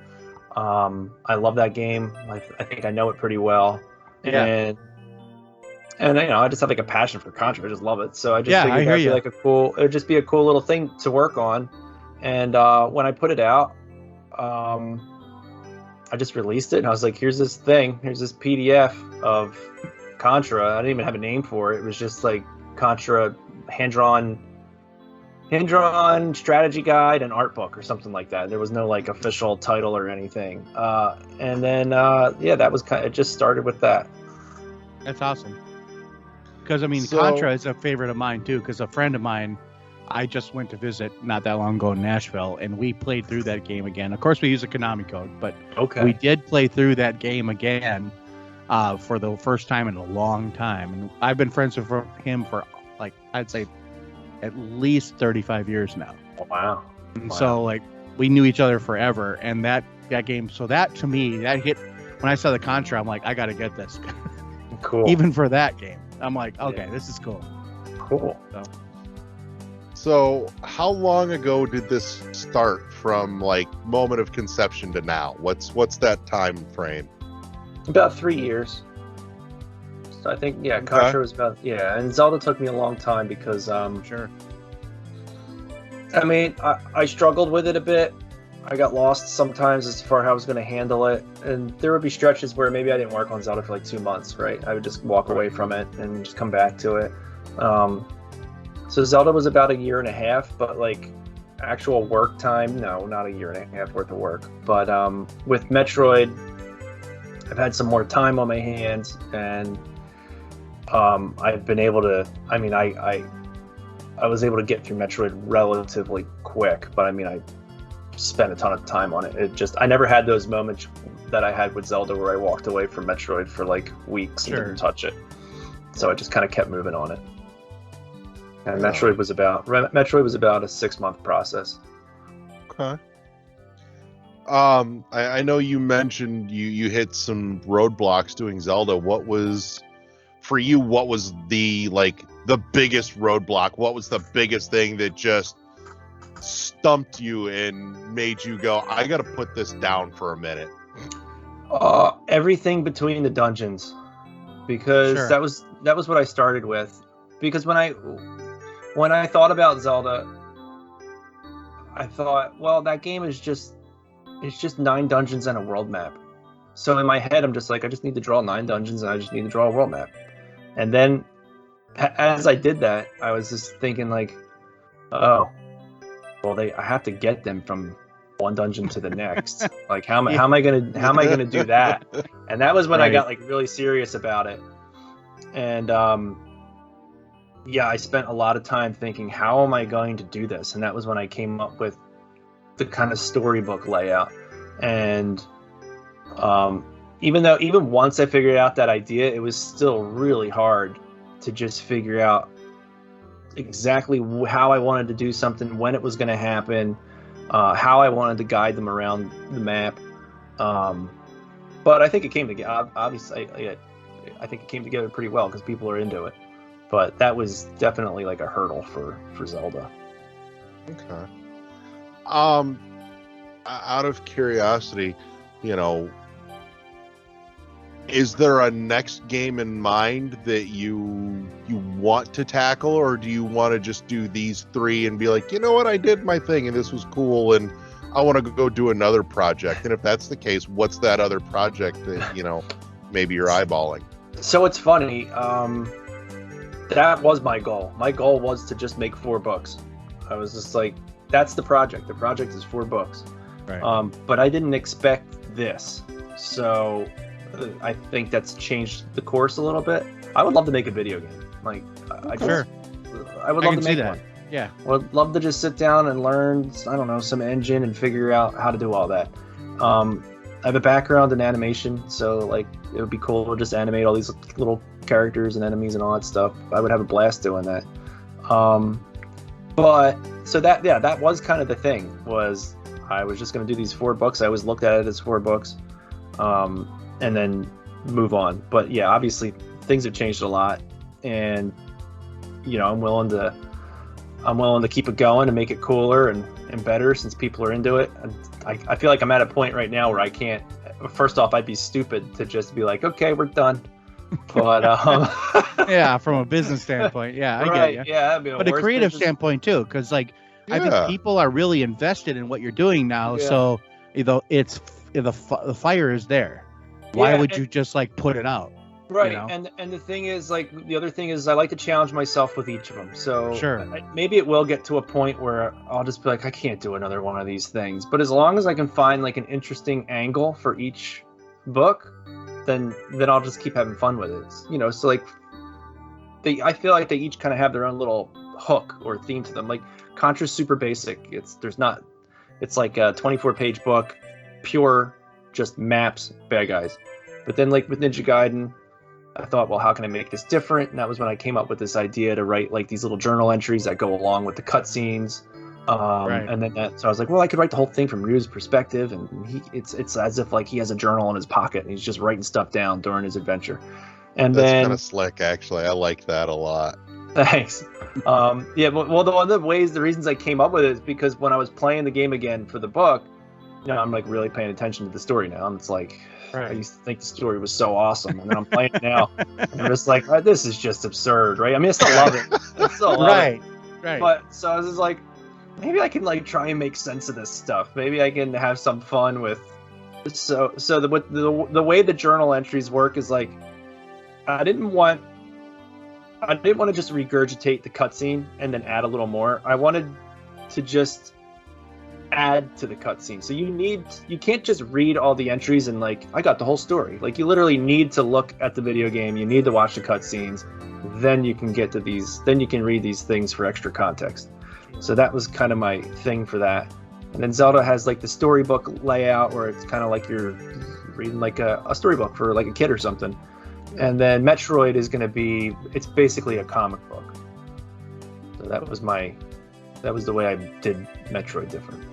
I love that game. I think I know it pretty well. Yeah. And you know, I just have like a passion for Contra. I just love it. So I just Yeah, figured I hear that'd be you. like it would just be a cool little thing to work on. And when I put it out, I just released it, and I was like, here's this PDF of Contra. I didn't even have a name for it. It was just like Contra hand-drawn strategy guide and art book or something like that. There was no like official title or anything. And then that was it just started with that. That's awesome. Because I mean, So- Contra is a favorite of mine too. Because a friend of mine, I just went to visit not that long ago in Nashville, and we played through that game again. Of course, we use a Konami code, but Okay. we did play through that game again for the first time in a long time. And I've been friends with him for like, I'd say at least 35 years now. Wow. And Wow. so like we knew each other forever. And that game, so that to me, that hit when I saw the Contra, I'm like, I got to get this. Cool. Even for that game. I'm like, okay, this is cool. cool. So how long ago did this start from like moment of conception to now? What's that time frame? About 3 years. So I think Contra was about and Zelda took me a long time because Sure. I mean I struggled with it a bit. I got lost sometimes as far as how I was going to handle it, and there would be stretches where maybe I didn't work on Zelda for like 2 months, right? I would just walk away from it and just come back to it. So Zelda was about 1.5 years, but like actual work time, no, not 1.5 years worth of work. But with Metroid, I've had some more time on my hands, and I've been able to. I mean, I was able to get through Metroid relatively quick, but I mean, I spent a ton of time on it. I never had those moments that I had with Zelda where I walked away from Metroid for like weeks and didn't touch it. So I just kind of kept moving on it. And Metroid was about a 6-month process. Okay. I know you mentioned you hit some roadblocks doing Zelda. What was for you? What was the biggest roadblock? What was the biggest thing that just stumped you and made you go, I got to put this down for a minute? Everything between the dungeons, because that was what I started with. Because when I thought about Zelda, I thought, well, that game is just 9 dungeons and a world map. So in my head, I'm just like, I just need to draw 9 dungeons and I just need to draw a world map. And then as I did that, I was just thinking like, oh, well, I have to get them from one dungeon to the next. Like, how am I gonna do that? And that was when I got like really serious about it. And I spent a lot of time thinking, how am I going to do this? And that was when I came up with the kind of storybook layout. And even once I figured out that idea, it was still really hard to just figure out exactly how I wanted to do something, when it was going to happen, how I wanted to guide them around the map. But I think it came together. Obviously, I think it came together pretty well because people are into it. But that was definitely like a hurdle for Zelda. Okay. Out of curiosity, is there a next game in mind that you want to tackle, or do you want to just do these 3 and be like, you know what, I did my thing and this was cool and I want to go do another project? And if that's the case, what's that other project that maybe you're eyeballing? So it's funny. That was my goal. My goal was to just make 4 books. I was just like, that's the project. The project is 4 books. Right. But I didn't expect this. So I think that's changed the course a little bit. I would love to make a video game. Like, I would love to make one. Yeah. I would love to just sit down and learn, I don't know, some engine and figure out how to do all that. I have a background in animation, so like it would be cool to just animate all these little characters and enemies and all that stuff. I would have a blast doing that. But so that was kind of the thing, was I was just going to do these 4 books. I always looked at it as 4 books, and then move on. But yeah, obviously things have changed a lot, and I'm willing to keep it going and make it cooler and better since people are into it. And I feel like I'm at a point right now where I can't. First off, I'd be stupid to just be like, okay, we're done. But yeah, from a business standpoint, yeah, I get you. Yeah, but a creative standpoint too, because I think people are really invested in what you're doing now. Yeah. So it's the fire is there. Why would you just like put it out? Right, and the thing is, like, the other thing is I like to challenge myself with each of them. So maybe it will get to a point where I'll just be like, I can't do another one of these things. But as long as I can find like an interesting angle for each book, then I'll just keep having fun with it. So like I feel like they each kind of have their own little hook or theme to them. Like Contra's super basic. It's like a 24-page book, pure just maps, bad guys. But then like with Ninja Gaiden, I thought, well, how can I make this different? And that was when I came up with this idea to write like these little journal entries that go along with the cutscenes. And then so I was like, well, I could write the whole thing from Ryu's perspective, and it's as if like he has a journal in his pocket and he's just writing stuff down during his adventure. And that's then kind of slick, actually. I like that a lot. Thanks. Well, one of the reasons I came up with it is because when I was playing the game again for the book, I'm like really paying attention to the story now, and it's like, I used to think the story was so awesome, and then I'm playing it now, and I'm just like, this is just absurd, right? I mean, I still love it. I still love it. Right. But so I was just like, maybe I can like try and make sense of this stuff. Maybe I can have some fun with. So the way the journal entries work is like, I didn't want to just regurgitate the cutscene and then add a little more. I wanted to just add to the cutscene. So you can't just read all the entries and like I got the whole story. Like you literally need to look at the video game. You need to watch the cutscenes. Then you can get to these. Then you can read these things for extra context. So that was kind of my thing for that. And then Zelda has like the storybook layout where it's kind of like you're reading like a storybook for like a kid or something. And then Metroid is going to be, it's basically a comic book. So that was the way I did Metroid different.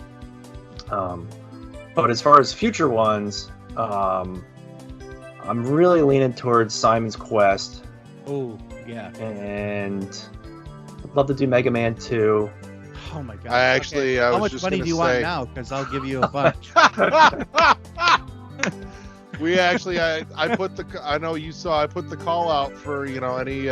But as far as future ones, I'm really leaning towards Simon's Quest. Oh, yeah. And I'd love to do Mega Man 2. Oh my god. I How was much just money gonna do you say, want now? Because I'll give you a bunch. We actually, I put I know you saw, I put the call out for, any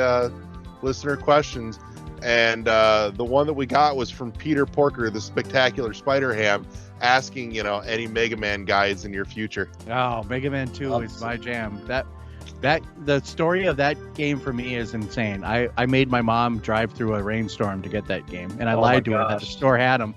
listener questions. And the one that we got was from Peter Porker, the Spectacular Spider Ham, asking, any Mega Man guides in your future. Oh, Mega Man 2 is my jam. The story of that game for me is insane. I made my mom drive through a rainstorm to get that game, and I lied to her that the store had them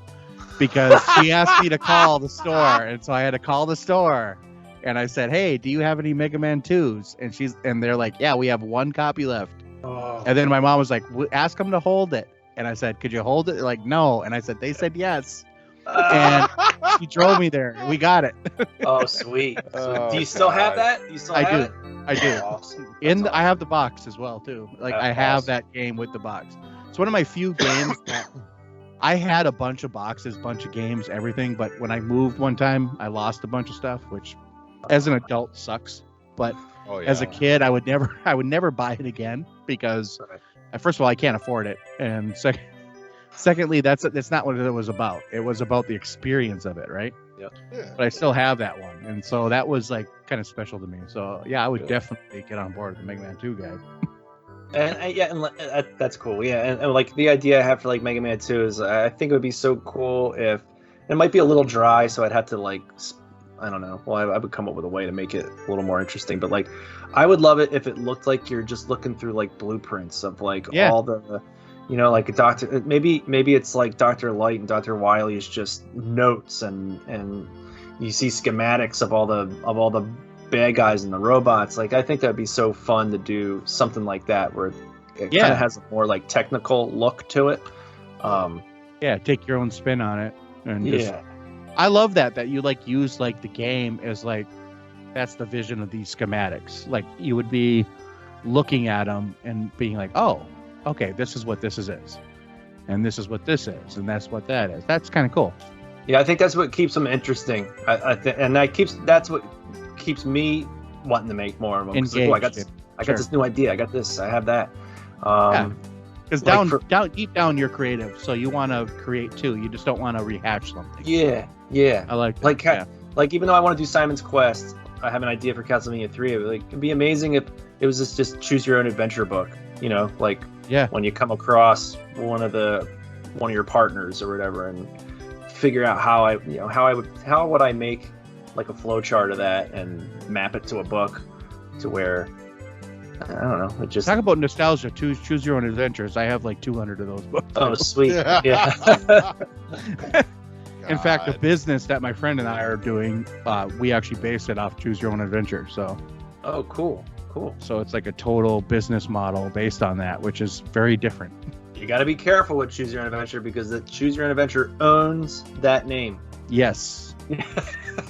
because she asked me to call the store, and so I had to call the store, and I said, "Hey, do you have any Mega Man 2s?" And they're like, "Yeah, we have one copy left." Oh. And then my mom was like, "Ask them to hold it," and I said, "Could you hold it?" They're like, "No," and I said, "They said yes." And she drove me there. We got it. Oh, sweet. Oh, do you still have God. that? Do you still I have do. it? I do. Awesome. I have the box as well too. Like I have that game with the box. It's one of my few games that I had a bunch of boxes, bunch of games, everything. But when I moved one time, I lost a bunch of stuff, which as an adult sucks. But as a kid, I would never buy it again because first of all, I can't afford it, and secondly, that's not what it was about. It was about the experience of it, right? Yeah. But I still have that one, and so that was like kind of special to me. So yeah, I would definitely get on board with the Mega Man 2 guide. And that's cool. Yeah, and like the idea I have for like Mega Man 2 is I think it would be so cool if it might be a little dry, so I'd have to like I don't know. Well, I would come up with a way to make it a little more interesting. But like, I would love it if it looked like you're just looking through like blueprints of like all the. Like Doctor, maybe it's like Dr. Light and Dr. Wily is just notes, and you see schematics of all the bad guys and the robots. Like I think that'd be so fun to do something like that where it kind of has a more like technical look to it. Take your own spin on it, and I love that you like use like the game as like that's the vision of these schematics. Like you would be looking at them and being like, oh. Okay, this is what this is, and this is what this is, and that's what that is. That's kind of cool. Yeah, I think that's what keeps them interesting. That's what keeps me wanting to make more of them. Engaged. Like, I got this new idea. I got this. I have that. Because deep down, you're creative, so you want to create too. You just don't want to rehash something. Yeah. I like that. Like even though I want to do Simon's Quest, I have an idea for Castlevania 3. It'd be amazing if it was just choose your own adventure book. When you come across one of your partners or whatever, and figure out how would I make like a flow chart of that and map it to a book to where I don't know. It just talk about nostalgia. Choose your own adventures. I have like 200 of those books. Oh, sweet. Yeah. In fact, the business that my friend and I are doing, we actually based it off Choose Your Own Adventure. So. Oh, cool. So it's like a total business model based on that, which is very different. You got to be careful with Choose Your Own Adventure because the Choose Your Own Adventure owns that name. Yes.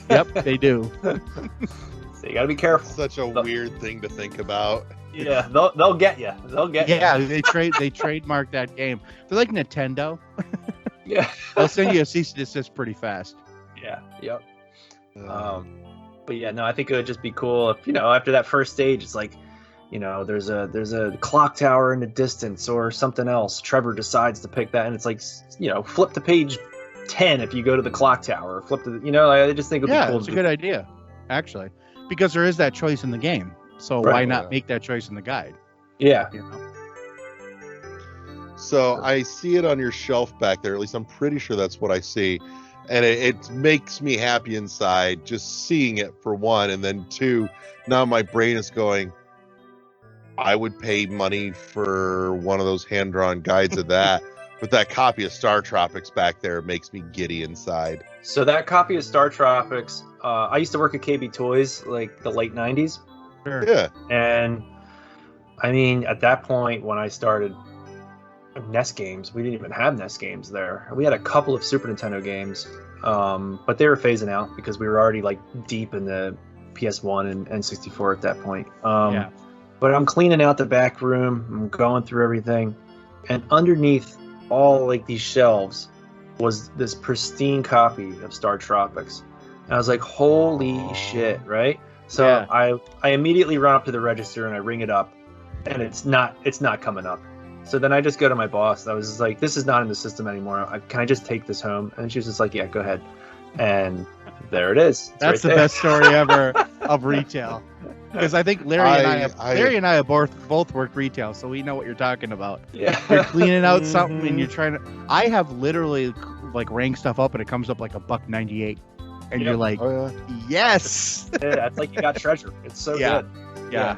Yep, they do. So you got to be careful. Such a weird thing to think about. Yeah, they'll get you. Yeah, they trademark that game. They're like Nintendo. Yeah. They'll send you a cease and desist pretty fast. Yeah. Yep. But yeah, no, I think it would just be cool if after that first stage, it's like, there's a clock tower in the distance or something else. Trevor decides to pick that, and it's like, flip to page 10 if you go to the clock tower. Or flip to I just think it'd be cool. It's a good idea, actually, because there is that choice in the game. So why not make that choice in the guide? Yeah. So I see it on your shelf back there. At least I'm pretty sure that's what I see. And it makes me happy inside just seeing it, for one. And then two, now my brain is going, I would pay money for one of those hand-drawn guides of that. But that copy of Star Tropics back there makes me giddy inside. So that copy of Star Tropics, I used to work at KB Toys, like the late 90s. Sure. Yeah. And I mean, at that point, when I started NES games, we didn't even have NES games there. We had a couple of Super Nintendo games, but they were phasing out because we were already like deep in the PS1 and N64 at that point. Yeah. But I'm cleaning out the back room. I'm going through everything, and underneath all like these shelves was this pristine copy of Star Tropics. And I was like, holy shit, right? So Yeah. I immediately run up to the register and I ring it up, and it's not coming up. So then I just go to my boss. I was just like, this is not in the system anymore. Can I just take this home? And she was just like, yeah, go ahead. And there it is. It's That's right the there. best story ever of retail. Because I think Larry and I have both worked retail, so we know what you're talking about. Yeah. You're cleaning out something and you're trying to. I have literally like rang stuff up and it comes up like $1.98, and you're like, Oh yeah. yes. Yeah, it's like you got treasure. It's so Yeah. good. Yeah.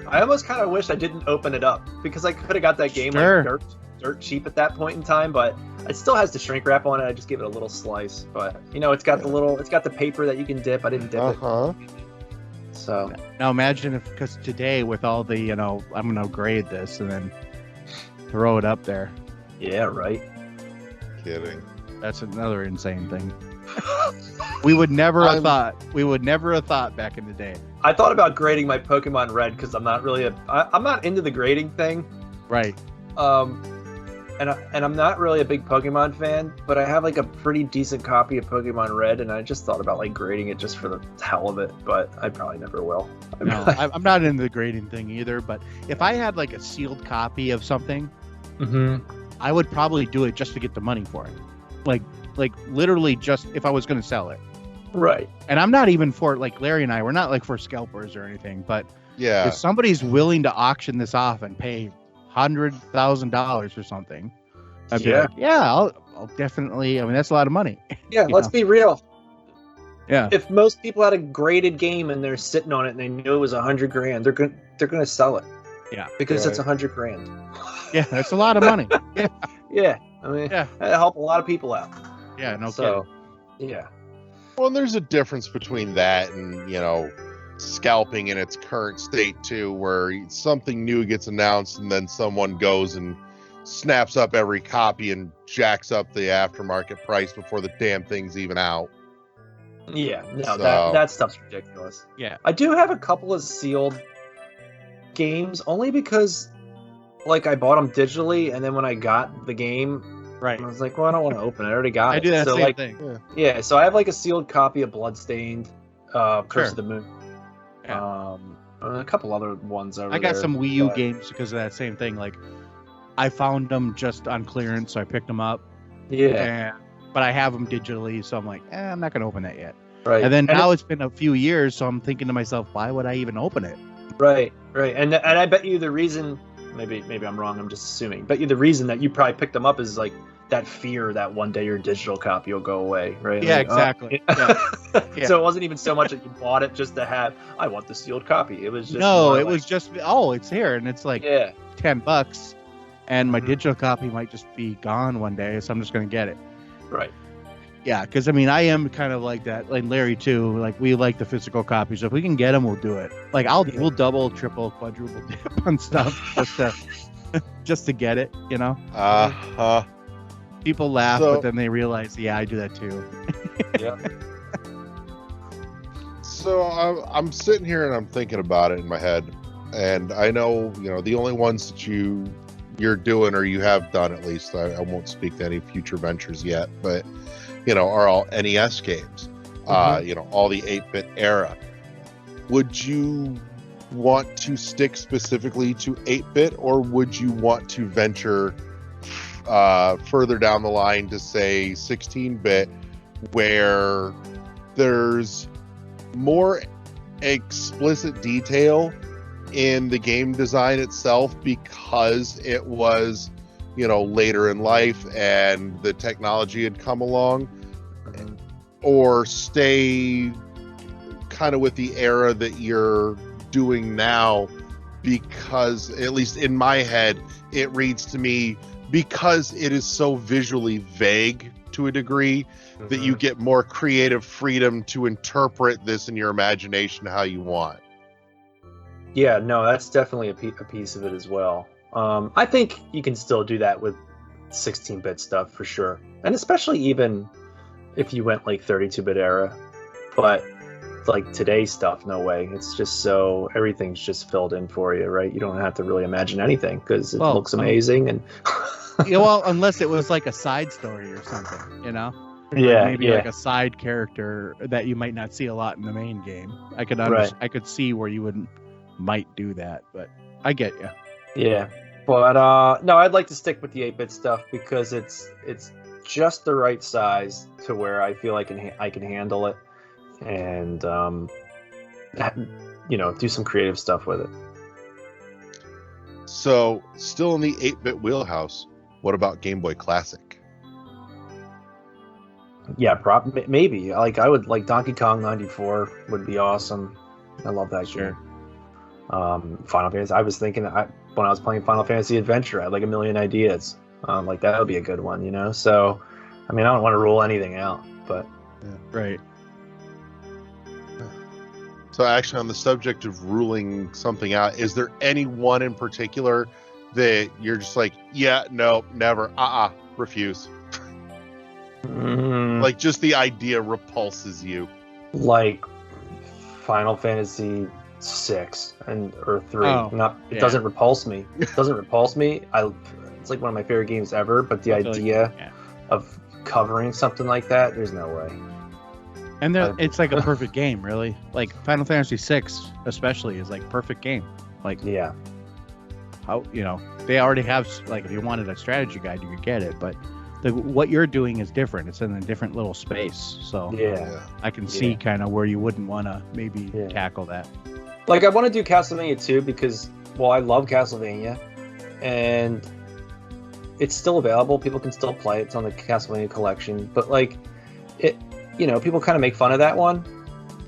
I almost kind of wish I didn't open it up because I could have got that game Sure. like dirt cheap at that point in time, but it still has the shrink wrap on it. I just give it a little slice, but it's got it's got the paper that you can dip. I didn't dip Uh-huh. it. So Now imagine if, because today with all the, I'm gonna grade this and then throw it up there. yeah, right. Kidding. That's another insane thing. We would never have thought. We would never have thought back in the day. I thought about grading my Pokemon Red because I'm not really I'm not into the grading thing. Right. And I'm not really a big Pokemon fan, but I have like a pretty decent copy of Pokemon Red, and I just thought about like grading it just for the hell of it, but I probably never will. No, I'm not into the grading thing either. But if I had like a sealed copy of something, I would probably do it just to get the money for it. Like literally just if I was going to sell it. Right. And I'm not even for, like Larry and I, we're not like for scalpers or anything, but Yeah. if somebody's willing to auction this off and pay $100,000 or something, I'd be Yeah. like, yeah, I'll definitely. I mean, that's a lot of money. Yeah, You let's know. be real. Yeah. If most people had a graded game and they're sitting on it and they knew it was $100,000, they're gonna sell it. Yeah. Because it's Right. $100,000. Yeah, that's a lot of money. Yeah. Yeah, I mean, Yeah. that'll help a lot of people out. Yeah. No So, yeah. Well, and there's a difference between that and, scalping in its current state too, where something new gets announced and then someone goes and snaps up every copy and jacks up the aftermarket price before the damn thing's even out. Yeah, no, So- that stuff's ridiculous. Yeah. I do have a couple of sealed games only because, like, I bought them digitally, and then when I got the game, Right. I was like, well, I don't want to open it. I already got it. I do that so, same like, thing. yeah, so I have like a sealed copy of Bloodstained, Curse Sure. of the Moon. Yeah. And a couple other ones over I got there, some Wii U but- games because of that same thing. Like, I found them just on clearance, so I picked them up. Yeah, But I have them digitally, so I'm like, I'm not gonna open that yet. right. And then now it's been a few years, so I'm thinking to myself, why would I even open it? Right, and I bet you the reason, maybe I'm wrong, I'm just assuming, bet you the reason that you probably picked them up is like that fear that one day your digital copy will go away, right? Yeah, Like, exactly. Yeah. So it wasn't even so much that you bought it just to have, I want the sealed copy. It was just No, more it like, was just, it's here, and it's like yeah, $10, and my Mhm. digital copy might just be gone one day, so I'm just gonna get it. right. Yeah, because I mean, I am kind of like that. Like Larry too. Like we like the physical copies. So if we can get them, we'll do it. Like we'll double, triple, quadruple dip on stuff just to get it. Uh-huh. People laugh, So- but then they realize, yeah, I do that too. Yeah. So I'm sitting here and I'm thinking about it in my head, and I know the only ones that you're doing, or you have done at least. I won't speak to any future ventures yet, but are all NES games. All the 8-bit era. Would you want to stick specifically to 8-bit, or would you want to venture further down the line to say 16-bit, where there's more explicit detail in the game design itself because it was later in life and the technology had come along, or stay kind of with the era that you're doing now, because at least in my head it reads to me because it is so visually vague to a degree that you get more creative freedom to interpret this in your imagination how you want. Yeah, no, that's definitely a piece of it as well. I think you can still do that with 16-bit stuff for sure, and especially even if you went like 32-bit era. But like today's stuff, no way. It's just so everything's just filled in for you, right? You don't have to really imagine anything because it looks amazing. And Yeah, well, unless it was like a side story or something, you know? yeah, Maybe yeah, like a side character that you might not see a lot in the main game. I could Right. I could see where you might do that, but I get you. yeah. But no, I'd like to stick with the 8-bit stuff because it's just the right size to where I feel I can handle it, and do some creative stuff with it. So, still in the 8-bit wheelhouse, what about Game Boy Classic? Yeah, maybe. Like I would like Donkey Kong 94 would be awesome. I love that game. Final Fantasy. I was thinking when I was playing Final Fantasy Adventure, I had like a million ideas. Like that would be a good one, you know. So, I mean, I don't want to rule anything out, but Right. So, actually, on the subject of ruling something out, is there any one in particular that you're just like, yeah, no, never, refuse? Like, just the idea repulses you. like Final Fantasy 6 or 3. It doesn't repulse me. It doesn't repulse me. It's like one of my favorite games ever. But the idea of covering something like that, there's no way. And it's like a perfect game, really. Like Final Fantasy VI, especially, is like perfect game. Like, Yeah. how they already have, like, if you wanted a strategy guide, you could get it, but what you're doing is different. It's in a different little space, so Yeah. I can see kind of where you wouldn't want to maybe tackle that. Like I want to do Castlevania 2 because, well, I love Castlevania, and it's still available. People can still play it. It's on the Castlevania collection. But like, people kind of make fun of that one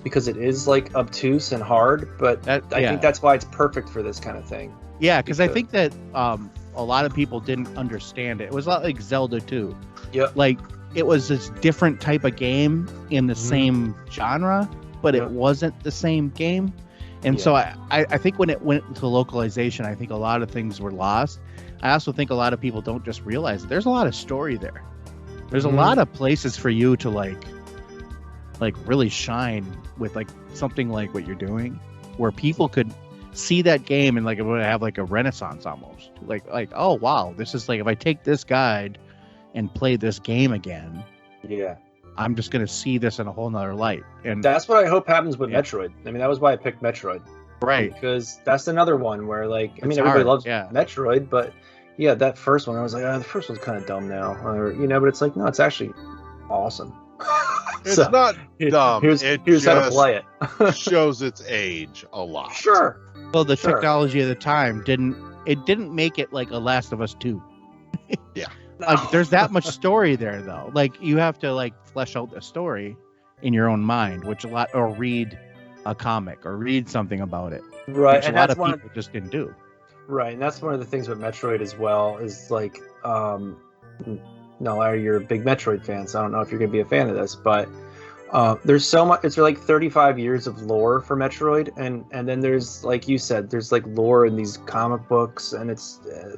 because it is like obtuse and hard. But I think that's why it's perfect for this kind of thing. Yeah, because I think that a lot of people didn't understand it. It was a lot like Zelda 2. Yep. Like, it was this different type of game in the same genre, but it wasn't the same game. And so I think when it went to localization, I think a lot of things were lost. I also think a lot of people don't just realize that there's a lot of story there. There's a lot of places for you to like really shine with like something like what you're doing, where people could see that game and like it would have like a renaissance almost. Like oh wow, this is like, if I take this guide and play this game again, I'm just gonna see this in a whole nother light. And that's what I hope happens with Metroid. I mean, that was why I picked Metroid. Right. Because that's another one where, like, I mean, It's everybody hard, loves Metroid, but that first one, I was like, the first one's kind of dumb now, but it's like, no, it's actually awesome. It's not dumb. Here's how to play it. Shows its age a lot. Sure. Well, the technology of the time didn't make it like a Last of Us 2. Yeah. Like, there's that much story there, though. Like, you have to like flesh out the story in your own mind, or read a comic or read something about it, right? Which and a lot that's of people just didn't do. Right, and that's one of the things with Metroid as well. Is like, no, Larry, you're a big Metroid fan, so I don't know if you're gonna be a fan of this, but there's so much. It's like 35 years of lore for Metroid, and then there's, like you said, there's like lore in these comic books, and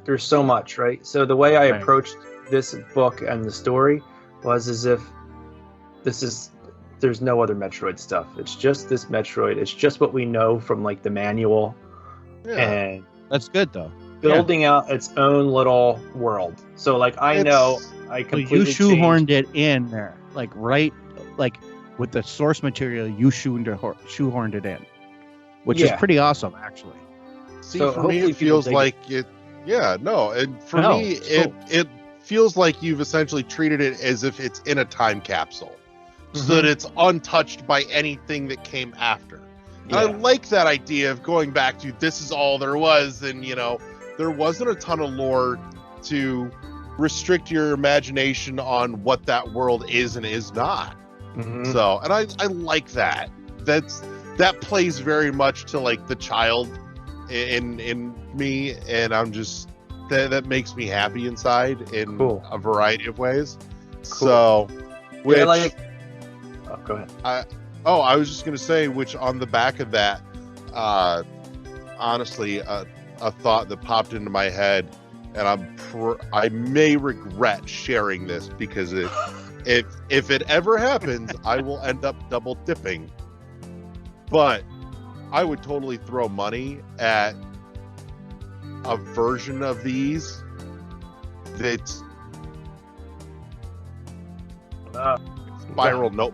there's so much, right? So the way I approached this book and the story was as if there's no other Metroid stuff. It's just this Metroid. It's just what we know from like the manual, and that's good though. Building out its own little world. So like I completely you shoehorned it in there, like with the source material. You shoehorned it in, which is pretty awesome, actually. See, so for me, it feels like it. Yeah, no, and for me, it feels like you've essentially treated it as if it's in a time capsule, so that it's untouched by anything that came after. And I like that idea of going back to this is all there was, and there wasn't a ton of lore to restrict your imagination on what that world is and is not. So, and I like that. That plays very much to like the child in me, and I'm just that makes me happy inside in Cool. a variety of ways. So, which Yeah, like. Oh, go ahead. I was just gonna say, which on the back of that, honestly, a thought that popped into my head, and I may regret sharing this because if it ever happens, I will end up double dipping. But I would totally throw money at a version of these that's spiral note.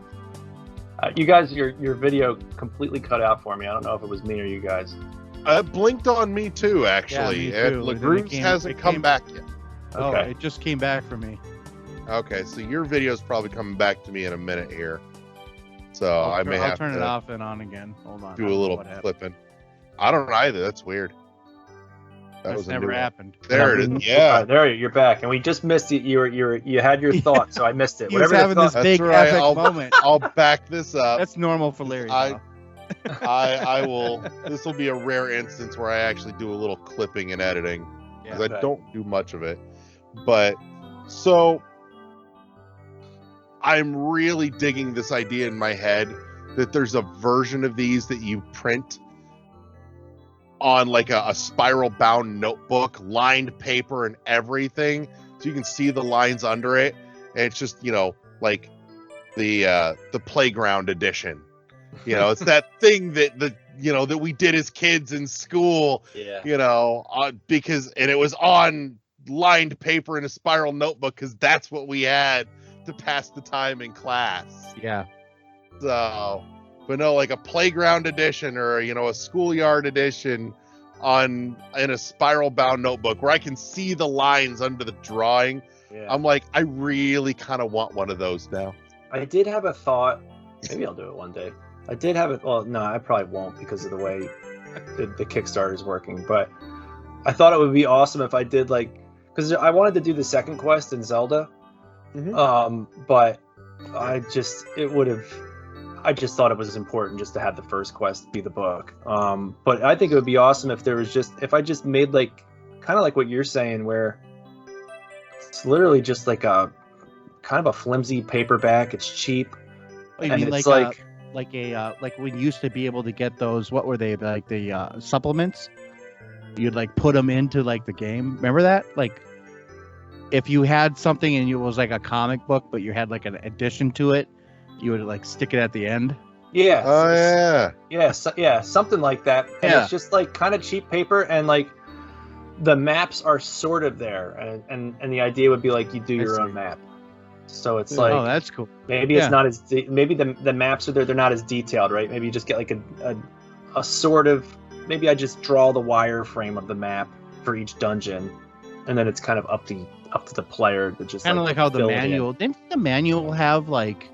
You guys, your video completely cut out for me. I don't know if it was me or you guys. It blinked on me too, actually. Yeah, me too. And And then it Lagrooves came- hasn't it come came- back yet. Oh, Okay. it just came back for me. Okay, so your video's probably coming back to me in a minute here. So I may I'll have turn to it off and on again. Hold on. do I a don't know little what happened. clipping. I don't know either. That's weird. That That's was a never new one. happened. There it is. Yeah. There you're back, and we just missed it. You had your thought, so I missed it. He was Whatever having the this thought. That's big right, epic I'll- moment. I'll back this up. That's normal for Larry. I- though. I will. This will be a rare instance where I actually do a little clipping and editing because Okay. I don't do much of it. But so I'm really digging this idea in my head that there's a version of these that you print on like a spiral bound notebook, lined paper and everything, so you can see the lines under it, and it's just, you know, like the playground edition. You know, it's that thing that that we did as kids in school. Yeah. You know, because it was on lined paper in a spiral notebook because that's what we had to pass the time in class. Yeah. So, but no, like a playground edition or a schoolyard edition in a spiral bound notebook where I can see the lines under the drawing. Yeah. I'm like, I really kind of want one of those now. I did have a thought. Maybe I'll do it one day. I did have it. Well, no, I probably won't because of the way the Kickstarter is working. But I thought it would be awesome if I did because I wanted to do the second quest in Zelda. But I just thought it was important just to have the first quest be the book. But I think it would be awesome if I just made kind of like what you're saying, where it's literally just like a kind of a flimsy paperback. It's cheap. Oh, you And mean it's like when you used to be able to get those? What were they, like the supplements? You'd like put them into like the game. Remember that? Like if you had something and it was like a comic book, but you had like an addition to it, you would like stick it at the end. Yeah. Oh yeah. Yeah, something like that. And Yeah. it's just like kind of cheap paper, and like the maps are sort of there, and the idea would be like you do I your see. own map. So it's Oh, like that's cool. maybe yeah. it's not as maybe the maps are there. They're not as detailed, right? Maybe you just get like a sort of, maybe I just draw the wireframe of the map for each dungeon, and then it's kind of up to the player to just Kind of like how the fill it in. manual. Didn't the manual have like,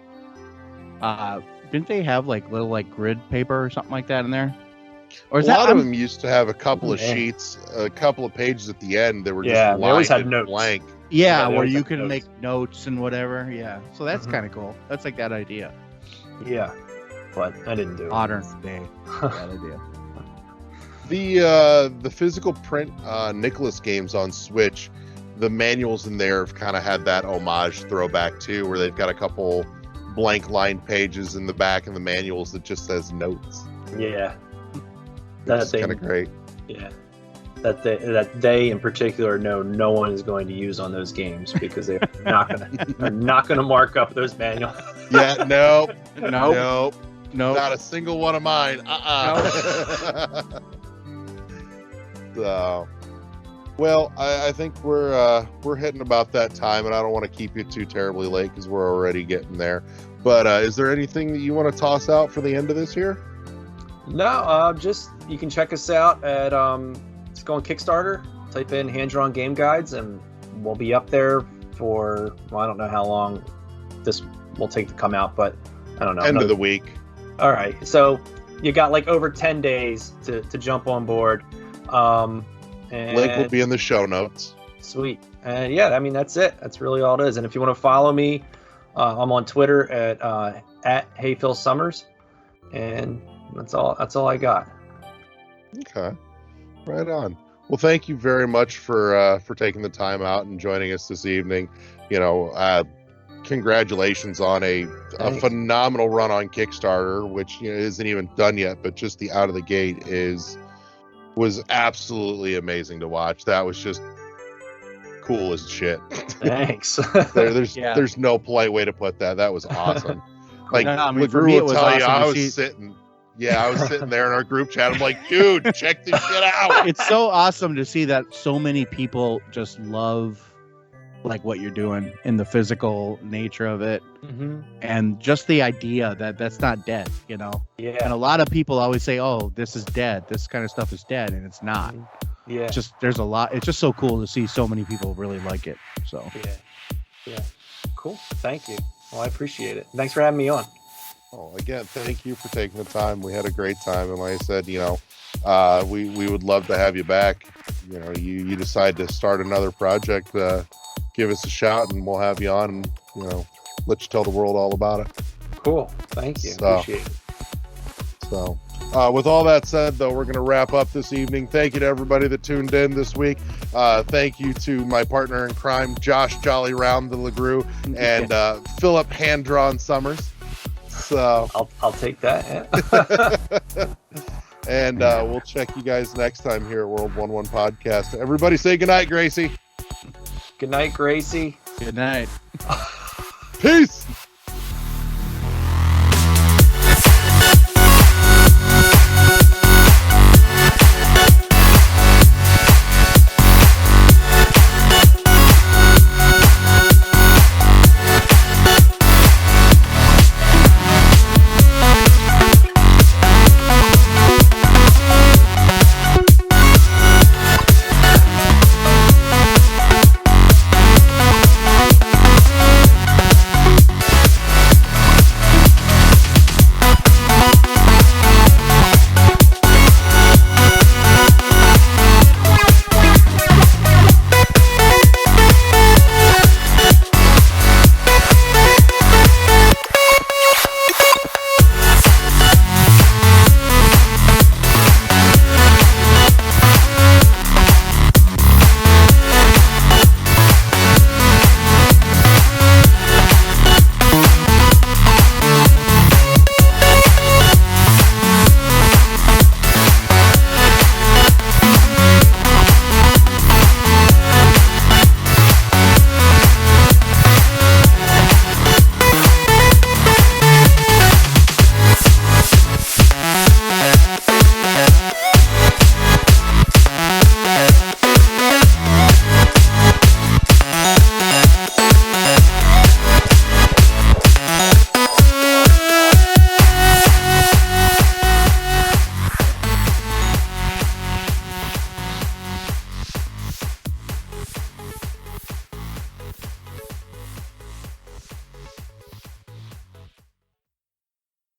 didn't they have like little like grid paper or something like that in there? Or is A that lot of I'm- them used to have a couple of Man. sheets, a couple of pages at the end that were Yeah, just they always lined had and notes. blank. Yeah, Yeah, they where always you have could notes. make notes and whatever. Yeah, so that's Mhm. kind of cool. That's like that idea. Yeah, but I didn't do it. Modern day. That idea. The physical print Nicholas games on Switch, the manuals in there have kind of had that homage throwback too, where they've got a couple blank lined pages in the back of the manuals that just says notes. Yeah, That's they- kind of great. Yeah, that they in particular know no one is going to use on those games because they're not gonna mark up those manuals. Yeah, nope, Nope. nope, Nope. not a single one of mine. So, well, I think we're hitting about that time, and I don't want to keep you too terribly late because we're already getting there. But is there anything that you want to toss out for the end of this here? No, just you can check us out at just go on Kickstarter, type in Hand Drawn Game Guides, and we'll be up there for, well, I don't know how long this will take to come out, but I don't know. End of the week. All right, so you got like over 10 days to jump on board. And Link will be in the show notes. Sweet. And yeah, I mean, that's it. That's really all it is. And if you want to follow me, I'm on Twitter at HeyPhilSummers, and that's all I got. Okay, right on. Well, thank you very much for taking the time out and joining us this evening. You know, congratulations on a phenomenal run on Kickstarter, which isn't even done yet, but just the out of the gate was absolutely amazing to watch. That was just cool as shit. Thanks. There's no polite way to put that. That was awesome. Like, No, I mean, for LeGrew me, it will was tell you, awesome to I was see- sitting. Yeah, I was sitting there in our group chat. I'm like, dude, check this shit out. It's so awesome to see that so many people just love like what you're doing in the physical nature of it, and just the idea that that's not dead, you know. And Yeah. a lot of people always say, "Oh, this is dead. This kind of stuff is dead," and it's not. Yeah. It's just there's a lot. It's just so cool to see so many people really like it. So Yeah. Cool. Thank you. Well, I appreciate it. Thanks for having me on. Oh, again, thank you for taking the time. We had a great time, and like I said, we would love to have you back. You know, you decide to start another project, give us a shout, and we'll have you on, and let you tell the world all about it. Cool. Thank you. So- Appreciate it. So, with all that said, though, we're going to wrap up this evening. Thank you to everybody that tuned in this week. Thank you to my partner in crime, Josh Jolly Round the LeGrew, and Philip Hand-Drawn Summers. So, I'll take that. Yeah. and we'll check you guys next time here at World 1-1 Podcast. Everybody say goodnight, Gracie. Good night, Gracie. good night. Peace.